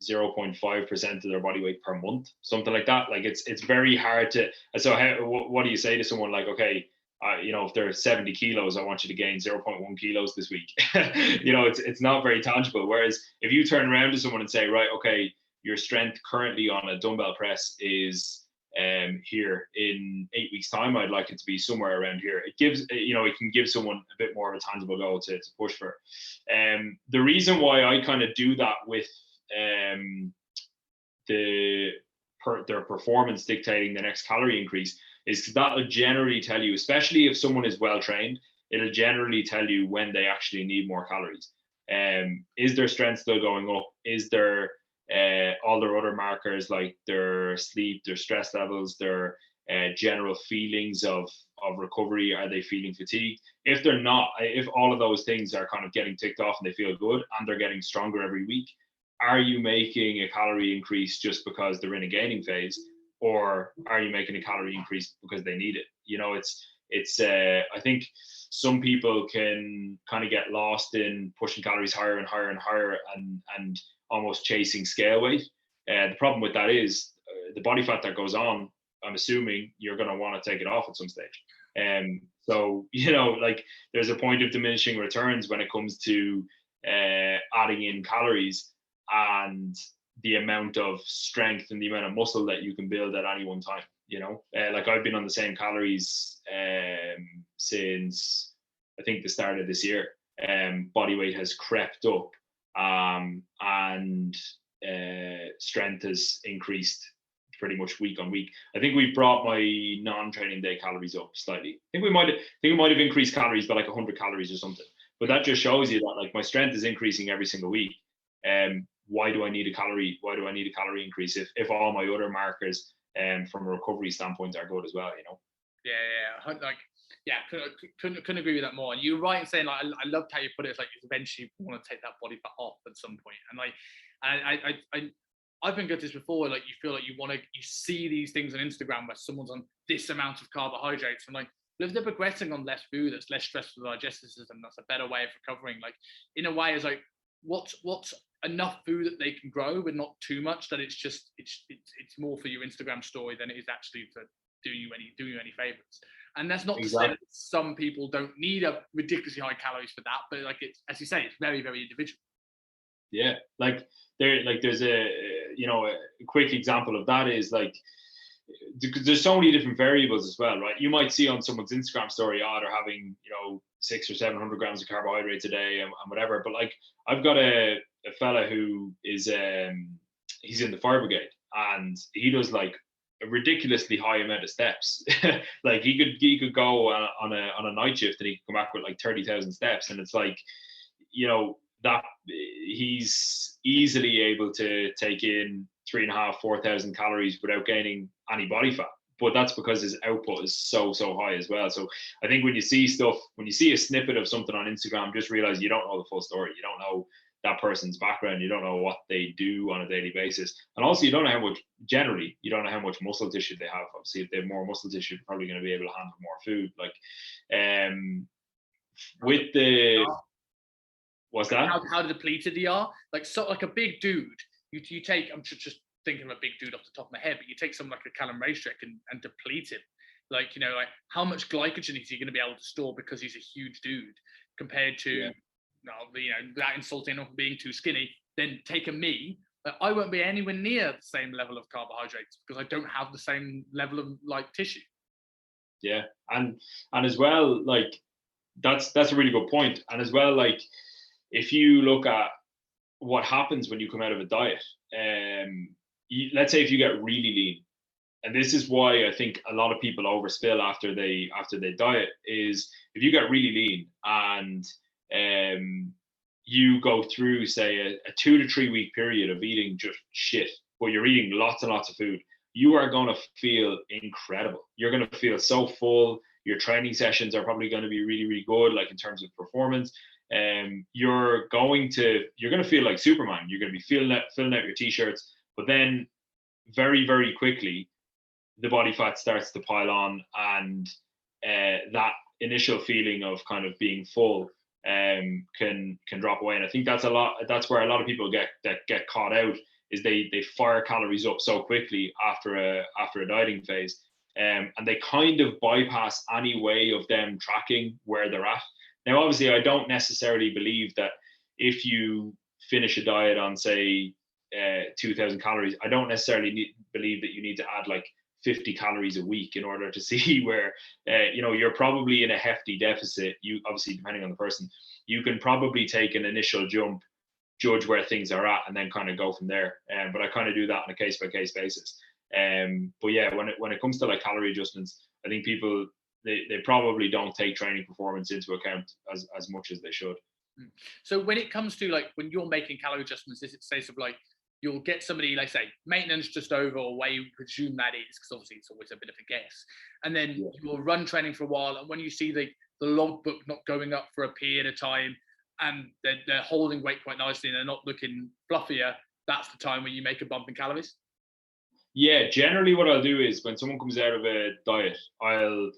0.5% of their body weight per month, something like that. Like it's very hard to. So what do you say to someone like, okay, if they're 70 kilos, I want you to gain 0.1 kilos this week. It's not very tangible. Whereas if you turn around to someone and say, right, okay, your strength currently on a dumbbell press is here in 8 weeks time, I'd like it to be somewhere around here. It gives, it can give someone a bit more of a tangible goal to push for. The reason why I kind of do that with their performance dictating the next calorie increase is because that'll generally tell you, especially if someone is well trained, it'll generally tell you when they actually need more calories. Is their strength still going up? Is there all their other markers like their sleep, their stress levels, their general feelings of recovery? Are they feeling fatigued? If they're not, if all of those things are kind of getting ticked off and they feel good and they're getting stronger every week, are you making a calorie increase just because they're in a gaining phase, or are you making a calorie increase because they need it? It's I think some people can kind of get lost in pushing calories higher and higher and higher and almost chasing scale weight. The problem with that is the body fat that goes on, I'm assuming you're going to want to take it off at some stage. So, like there's a point of diminishing returns when it comes to adding in calories and the amount of strength and the amount of muscle that you can build at any one time. Like I've been on the same calories since I think the start of this year. Body weight has crept up, and strength has increased pretty much week on week. I think we brought my non-training day calories up slightly. I think we might have increased calories by like 100 calories or something. But that just shows you that like my strength is increasing every single week. Why do I need a calorie increase if all my other markers from a recovery standpoint are good as well? Couldn't agree with that more. And you're right in saying, like, I loved how you put it. It's like eventually you want to take that body fat off at some point. And like, I've been good at this before. Like, you feel like you see these things on Instagram where someone's on this amount of carbohydrates, and like, if they're progressing on less food, that's less stress for the digestive system, that's a better way of recovering. Like, in a way, is like, what's enough food that they can grow, but not too much that it's more for your Instagram story than it is actually for doing you any favors. And that's not exactly to say that some people don't need a ridiculously high calories for that, but like, it's, as you say, it's very, very individual. Yeah, there's a quick example of that is like, there's so many different variables as well, right? You might see on someone's Instagram story, they're having 600 or 700 grams of carbohydrates a day and whatever. But like, I've got a fella who is he's in the fire brigade, and he does like a ridiculously high amount of steps. Like he could go on a night shift and he could come back with like 30,000 steps, and it's like, that he's easily able to take in 3,500-4,000 calories without gaining any body fat. But that's because his output is so high as well. So I think when you see a snippet of something on Instagram, just realize you don't know the full story. You don't know that person's background. You don't know what they do on a daily basis. And also you don't know how much muscle tissue they have. Obviously, if they have more muscle tissue, they're probably going to be able to handle more food. Like, with the, what's that? How depleted they are. Like, so like a big dude, you take, I'm just thinking of a big dude off the top of my head, but you take someone like a Callum Raystrick and deplete him. Like, like how much glycogen is he going to be able to store because he's a huge dude compared to, without insulting him for being too skinny, then take a me. I won't be anywhere near the same level of carbohydrates because I don't have the same level of like tissue. Yeah, and as well, like that's a really good point. And as well, like if you look at what happens when you come out of a diet, let's say if you get really lean, and this is why I think a lot of people overspill after they diet, is if you get really lean and you go through, say, a 2 to 3 week period of eating just shit, but you're eating lots and lots of food, you are going to feel incredible. You're going to feel so full. Your training sessions are probably going to be really, really good, like in terms of performance. You're going to feel like Superman. You're going to be filling out your t-shirts, but then very, very quickly the body fat starts to pile on, and that initial feeling of kind of being full can drop away. And I think that's where a lot of people get caught out, is they fire calories up so quickly after a dieting phase, and they kind of bypass any way of them tracking where they're at. Now, obviously, I don't necessarily believe that if you finish a diet on, say, 2,000 calories, I don't necessarily believe that you need to add like 50 calories a week in order to see where, you're probably in a hefty deficit. You obviously, depending on the person, you can probably take an initial jump, judge where things are at, and then kind of go from there. But I kind of do that on a case by case basis. But yeah, when it comes to like calorie adjustments, I think people, they probably don't take training performance into account as much as they should. So when it comes to like, when you're making calorie adjustments, is it a case of like, you'll get somebody, like say, maintenance just over, or where you presume that is, because obviously it's always a bit of a guess. And then you'll run training for a while, and when you see the logbook not going up for a period of time, and they're holding weight quite nicely and they're not looking fluffier, that's the time when you make a bump in calories? Yeah, generally what I'll do is when someone comes out of a diet, I'll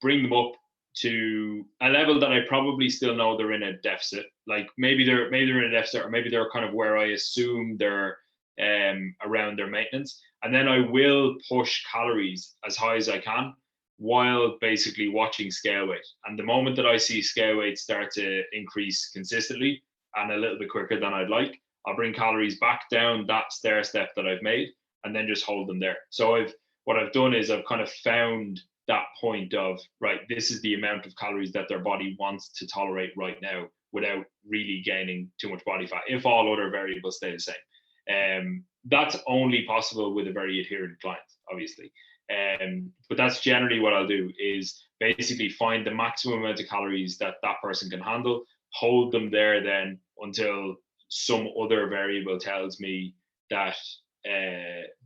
bring them up to a level that I probably still know they're in a deficit. Like maybe they're in a deficit, or maybe they're kind of where I assume they're around their maintenance. And then I will push calories as high as I can while basically watching scale weight. And the moment that I see scale weight start to increase consistently and a little bit quicker than I'd like, I'll bring calories back down that stair step that I've made, and then just hold them there. So what I've done is I've kind of found that point of, right, this is the amount of calories that their body wants to tolerate right now without really gaining too much body fat, if all other variables stay the same. That's only possible with a very adherent client, obviously. But that's generally what I'll do, is basically find the maximum amount of calories that person can handle, hold them there then until some other variable tells me that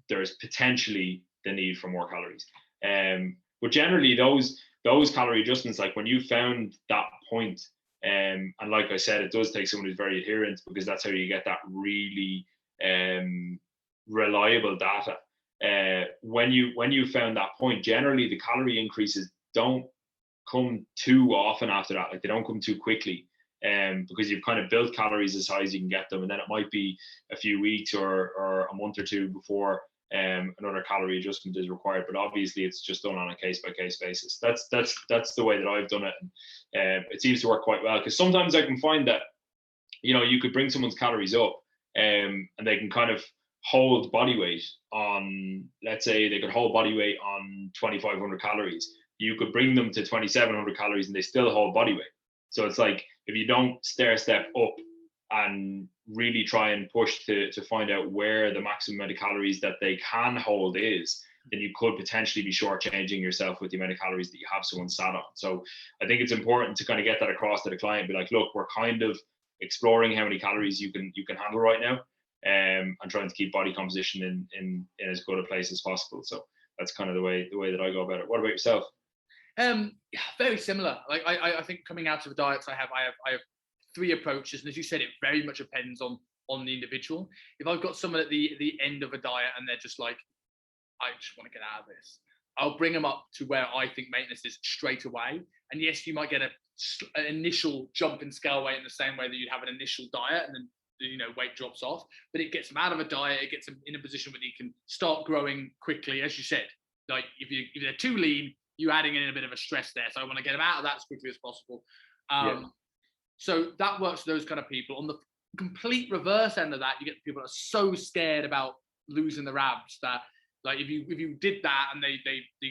there's potentially the need for more calories. But generally those calorie adjustments, like when you found that point, and like I said, it does take someone who's very adherent, because that's how you get that really reliable data. When you found that point, generally the calorie increases don't come too often after that. Like they don't come too quickly, because you've kind of built calories as high as you can get them, and then it might be a few weeks or a month or two before another calorie adjustment is required. But obviously it's just done on a case by case basis. That's the way that I've done it, and it seems to work quite well, because sometimes I can find that you could bring someone's calories up, and they can kind of hold body weight on, let's say they could hold body weight on 2,500 calories. You could bring them to 2,700 calories and they still hold body weight. So it's like, if you don't stair step up and really try and push to find out where the maximum amount of calories that they can hold is, then you could potentially be shortchanging yourself with the amount of calories that you have someone sat on. So I think it's important to kind of get that across to the client, be like, look, we're kind of exploring how many calories you can handle right now, and trying to keep body composition in as good a place as possible. So that's kind of the way that I go about it. What about yourself? Very similar. Like I think coming out of the diets, I have three approaches, and as you said, it very much depends on the individual. If I've got someone at the end of a diet and they're just like, I just want to get out of this, I'll bring them up to where I think maintenance is straight away. And yes, you might get an initial jump in scale weight in the same way that you'd have an initial diet, and then weight drops off, but it gets them out of a diet. It gets them in a position where they can start growing quickly. As you said, like if they're too lean, you're adding in a bit of a stress there. So I want to get them out of that as quickly as possible. So that works for those kind of people. On the complete reverse end of that, you get people that are so scared about losing their abs that, like, if you did that and they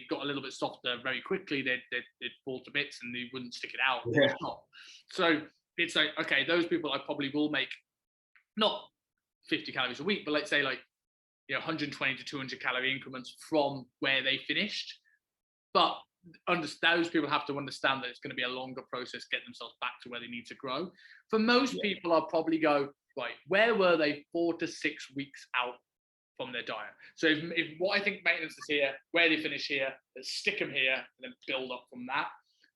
got a little bit softer very quickly, they'd fall to bits and they wouldn't stick it out. Yeah. So it's like, okay, those people I probably will make not 50 calories a week, but let's say 120 to 200 calorie increments from where they finished. But those people have to understand that it's going to be a longer process getting themselves back to where they need to grow. For most people, I'll probably go, right, where were they 4 to 6 weeks out from their diet? So if what I think maintenance is here, where they finish here, let's stick them here and then build up from that.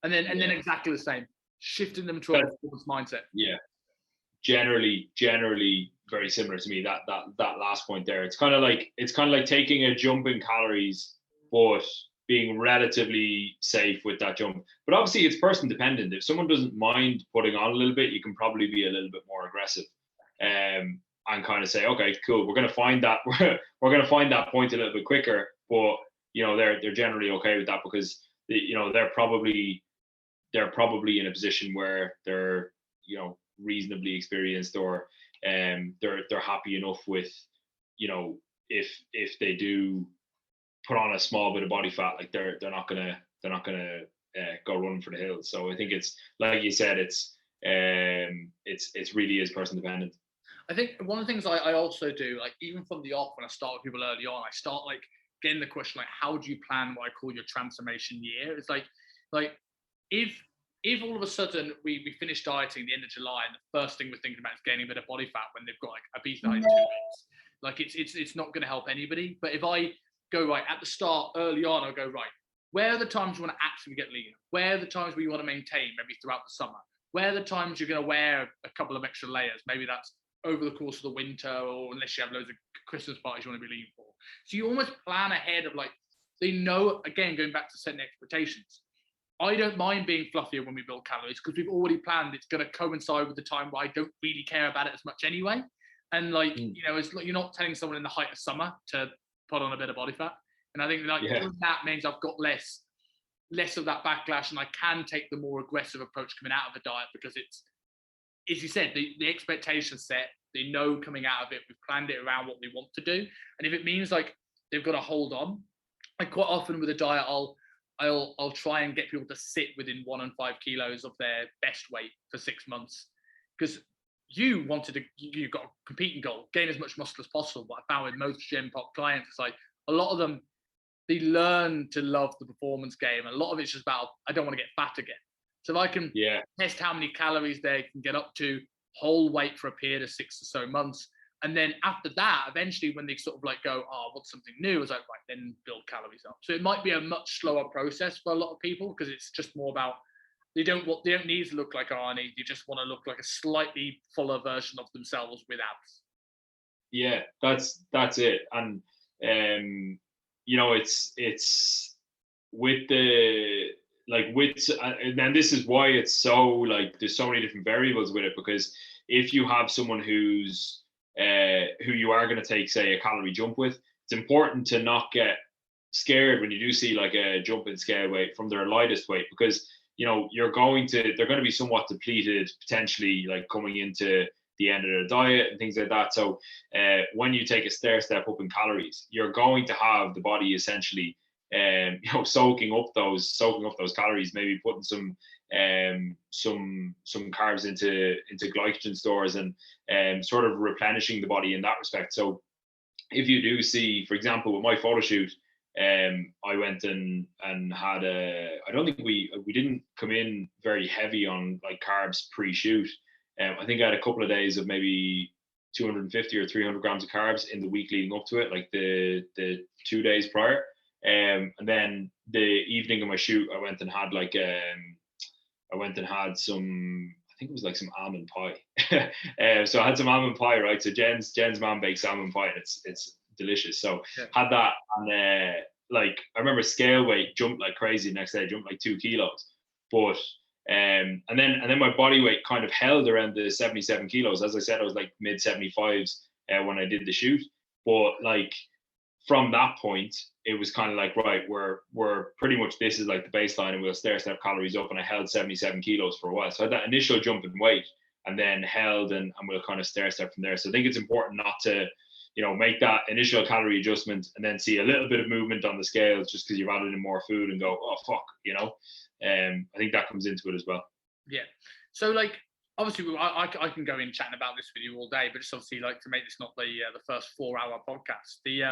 And then exactly the same, shifting them to a performance mindset. Yeah. Generally very similar to me, that last point there. It's kind of like taking a jump in calories but being relatively safe with that jump. But obviously it's person dependent. If someone doesn't mind putting on a little bit, you can probably be a little bit more aggressive. And kind of say, okay, cool, we're going to find that we're going to find that point a little bit quicker. But they're generally okay with that because they're probably in a position where they're reasonably experienced, or they're happy enough with if they do put on a small bit of body fat, like they're not gonna go run for the hills. So I think it's like you said, it's really is person dependent. I think one of the things I also do, like even from the off, when I start with people early on, I start like getting the question like, how do you plan what I call your transformation year? It's like if all of a sudden we finish dieting the end of July and the first thing we're thinking about is gaining a bit of body fat when they've got like a beef diet in 2 weeks, like it's not going to help anybody. But if I go right at the start early on, I'll go right, where are the times you want to actually get leaner? Where are the times where you want to maintain maybe throughout the summer? Where are the times you're going to wear a couple of extra layers? Maybe that's over the course of the winter, or unless you have loads of Christmas parties you want to be lean for. So you almost plan ahead of like, they know, again, going back to setting expectations. I don't mind being fluffier when we build calories because we've already planned it's going to coincide with the time where I don't really care about it as much anyway. And like, it's like you're not telling someone in the height of summer to put on a bit of body fat. And I think like doing that means I've got less of that backlash, and I can take the more aggressive approach coming out of the diet because it's, as you said, the expectation's set. They know coming out of it, we've planned it around what they want to do. And if it means like they've got to hold on, like quite often with a diet, I'll try and get people to sit within 1 and 5 kilos of their best weight for 6 months, because you've got a competing goal, gain as much muscle as possible. But I found with most gym pop clients, it's like a lot of them, they learn to love the performance game. And a lot of it's just about, I don't want to get fat again. So if I can test how many calories they can get up to, whole weight for a period of 6 or so months. And then after that, eventually when they sort of like go, oh, what's something new? It's like, right, then build calories up. So it might be a much slower process for a lot of people because it's just more about, they don't need to look like Arnie. They just want to look like a slightly fuller version of themselves with abs. Yeah, that's it. And, it's with the, and this is why it's so like there's so many different variables with it, because if you have someone who you are going to take, say, a calorie jump with, it's important to not get scared when you do see like a jump in scale weight from their lightest weight, because they're going to be somewhat depleted potentially, like coming into the end of their diet and things like that. So when you take a stair step up in calories, you're going to have the body essentially soaking up those calories, maybe putting some carbs into glycogen stores and sort of replenishing the body in that respect. So if you do see, for example, with my photo shoot, I went and had I don't think we didn't come in very heavy on like carbs pre-shoot. I think I had a couple of days of maybe 250 or 300 grams of carbs in the week leading up to it, like the 2 days prior. And then the evening of my shoot, I went and had some, I think it was like some almond pie. So I had some almond pie, right? So Jen's mom bakes almond pie, and it's delicious. So had that, and like I remember scale weight jumped like crazy the next day, jumped like 2 kilos. But and then my body weight kind of held around the 77 kilos. As I said, I was like mid 75s when I did the shoot. But like from that point, it was kind of like, right, we're pretty much, this is like the baseline, and we'll stair step calories up. And I held 77 kilos for a while. So I had that initial jump in weight, and then held, and we'll kind of stair step from there. So I think it's important not to, make that initial calorie adjustment and then see a little bit of movement on the scales just because you've added in more food and go, oh fuck, I think that comes into it as well. Yeah. So like, obviously I can go in chatting about this with you all day, but it's obviously like to make this not the first 4-hour podcast. The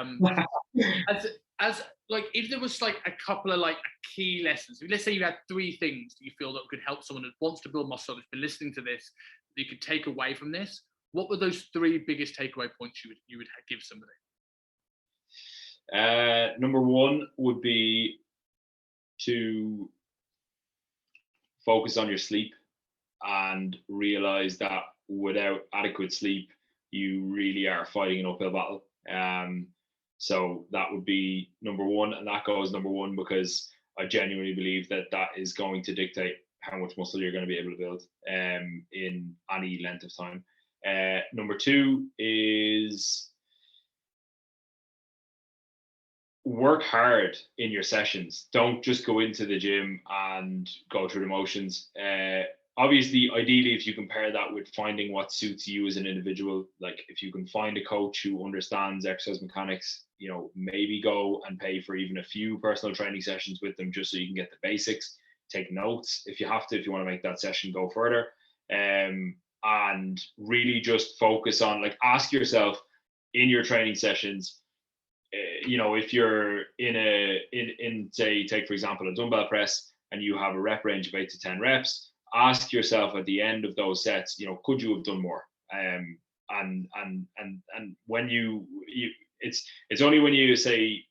as like, if there was like a couple of like key lessons, let's say you had 3 things that you feel that could help someone that wants to build muscle, that's been listening to this, that you could take away from this, what were those 3 biggest takeaway points you would give somebody? Number 1 would be to focus on your sleep and realize that without adequate sleep, you really are fighting an uphill battle. So that would be number one, and that goes number one because I genuinely believe that is going to dictate how much muscle you're going to be able to build in any length of time. Number two is work hard in your sessions. Don't just go into the gym and go through the motions. Obviously, ideally, if you compare that with finding what suits you as an individual, like if you can find a coach who understands exercise mechanics, maybe go and pay for even a few personal training sessions with them just so you can get the basics. Take notes if you have to, if you want to make that session go further. And really just focus on, like, ask yourself in your training sessions, if you're in say, take for example a dumbbell press and you have a rep range of 8 to 10 reps, ask yourself at the end of those sets, could you have done more? And when you it's only when you say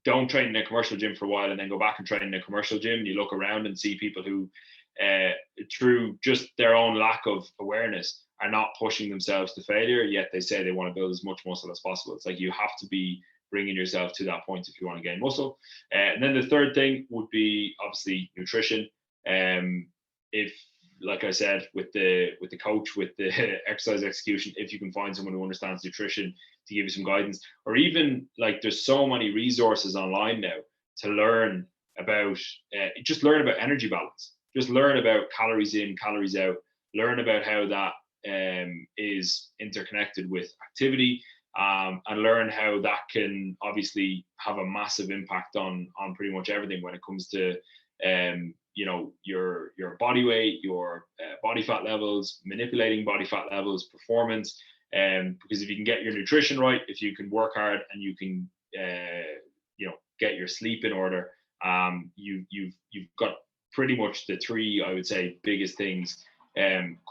don't train in a commercial gym for a while and then go back and train in a commercial gym, you look around and see people who through just their own lack of awareness are not pushing themselves to failure, yet they say they want to build as much muscle as possible. It's like you have to be bringing yourself to that point if you want to gain muscle. And then the third thing would be obviously nutrition. If, like I said, with the coach, with the exercise execution, if you can find someone who understands nutrition to give you some guidance, or even like there's so many resources online now to learn about, just learn about energy balance, just learn about calories in, calories out, learn about how that is interconnected with activity, and learn how that can obviously have a massive impact on pretty much everything when it comes to your body weight, your body fat levels, manipulating body fat levels, performance. Because if you can get your nutrition right, if you can work hard and you can get your sleep in order, you've got pretty much the three, I would say, biggest things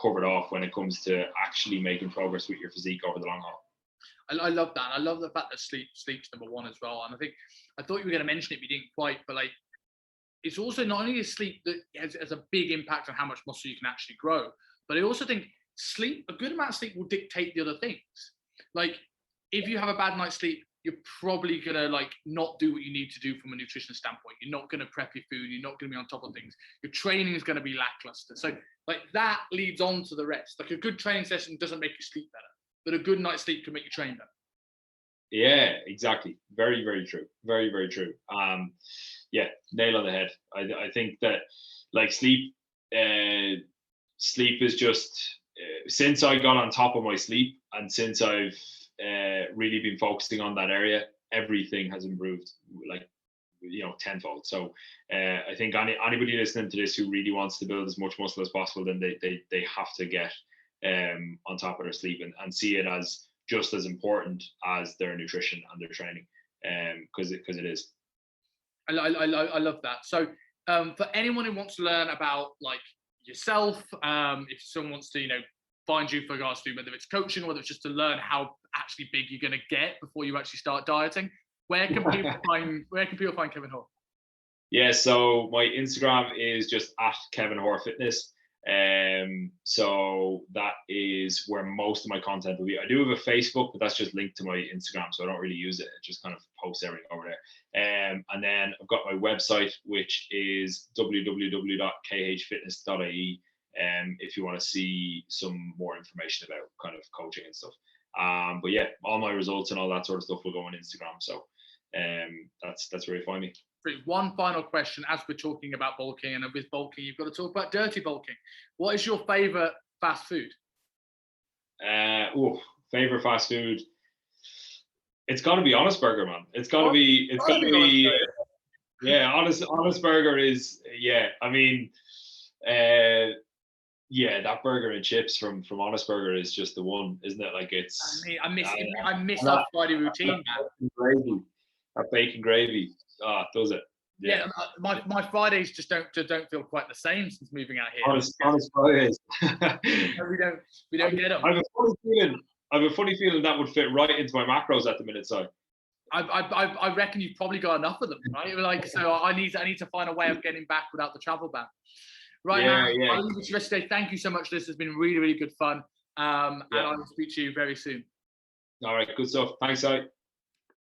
covered off when it comes to actually making progress with your physique over the long haul. I love that. I love the fact that sleep's number one as well. And I thought you were going to mention it, but you didn't quite. But like, it's also not only is sleep that has a big impact on how much muscle you can actually grow, but I also think a good amount of sleep will dictate the other things. Like, if you have a bad night's sleep, you're probably gonna not do what you need to do from a nutrition standpoint. You're not gonna prep your food. You're not gonna be on top of things. Your training is gonna be lackluster. So that leads on to the rest. Like, a good training session doesn't make you sleep better, but a good night's sleep can make you train better. Yeah, exactly. Very, very true. Very, very true. Yeah, nail on the head. I think that sleep is just since I got on top of my sleep and since I've really been focusing on that area, everything has improved tenfold. So I think anybody listening to this who really wants to build as much muscle as possible, then they have to get on top of their sleep and see it as just as important as their nutrition and their training, because it is. I love that. So for anyone who wants to learn about yourself, if someone wants to find you for regards to whether it's coaching or whether it's just to learn how actually big you're going to get before you actually start dieting, where can people find Kevin Hoare? Yeah, so my Instagram is just at KHFITNESS. So that is where most of my content will be. I do have a Facebook, but that's just linked to my Instagram, so I don't really use it. It just kind of posts everything over there. And then I've got my website, which is www.khfitness.ie. If you want to see some more information about kind of coaching and stuff. But yeah, all my results and all that sort of stuff will go on Instagram. So that's where you find me. One final question, as we're talking about bulking, and with bulking, you've got to talk about dirty bulking. What is your favorite fast food? Favorite fast food? It's got to be Honest Burger, man. Honest Burger is, yeah. I mean, that burger and chips from Honest Burger is just the one, isn't it? Like, it's. I miss our Friday routine. That bacon gravy. Does it? Yeah, my Fridays just don't feel quite the same since moving out here. Honest Fridays. we don't get them. I have a funny feeling that would fit right into my macros at the minute. So I reckon you've probably got enough of them, right? So I need to find a way of getting back without the travel ban. Right now, I'll leave it to you today. Thank you so much. This has been really, really good fun. And I'll speak to you very soon. All right, good stuff. Thanks, Si.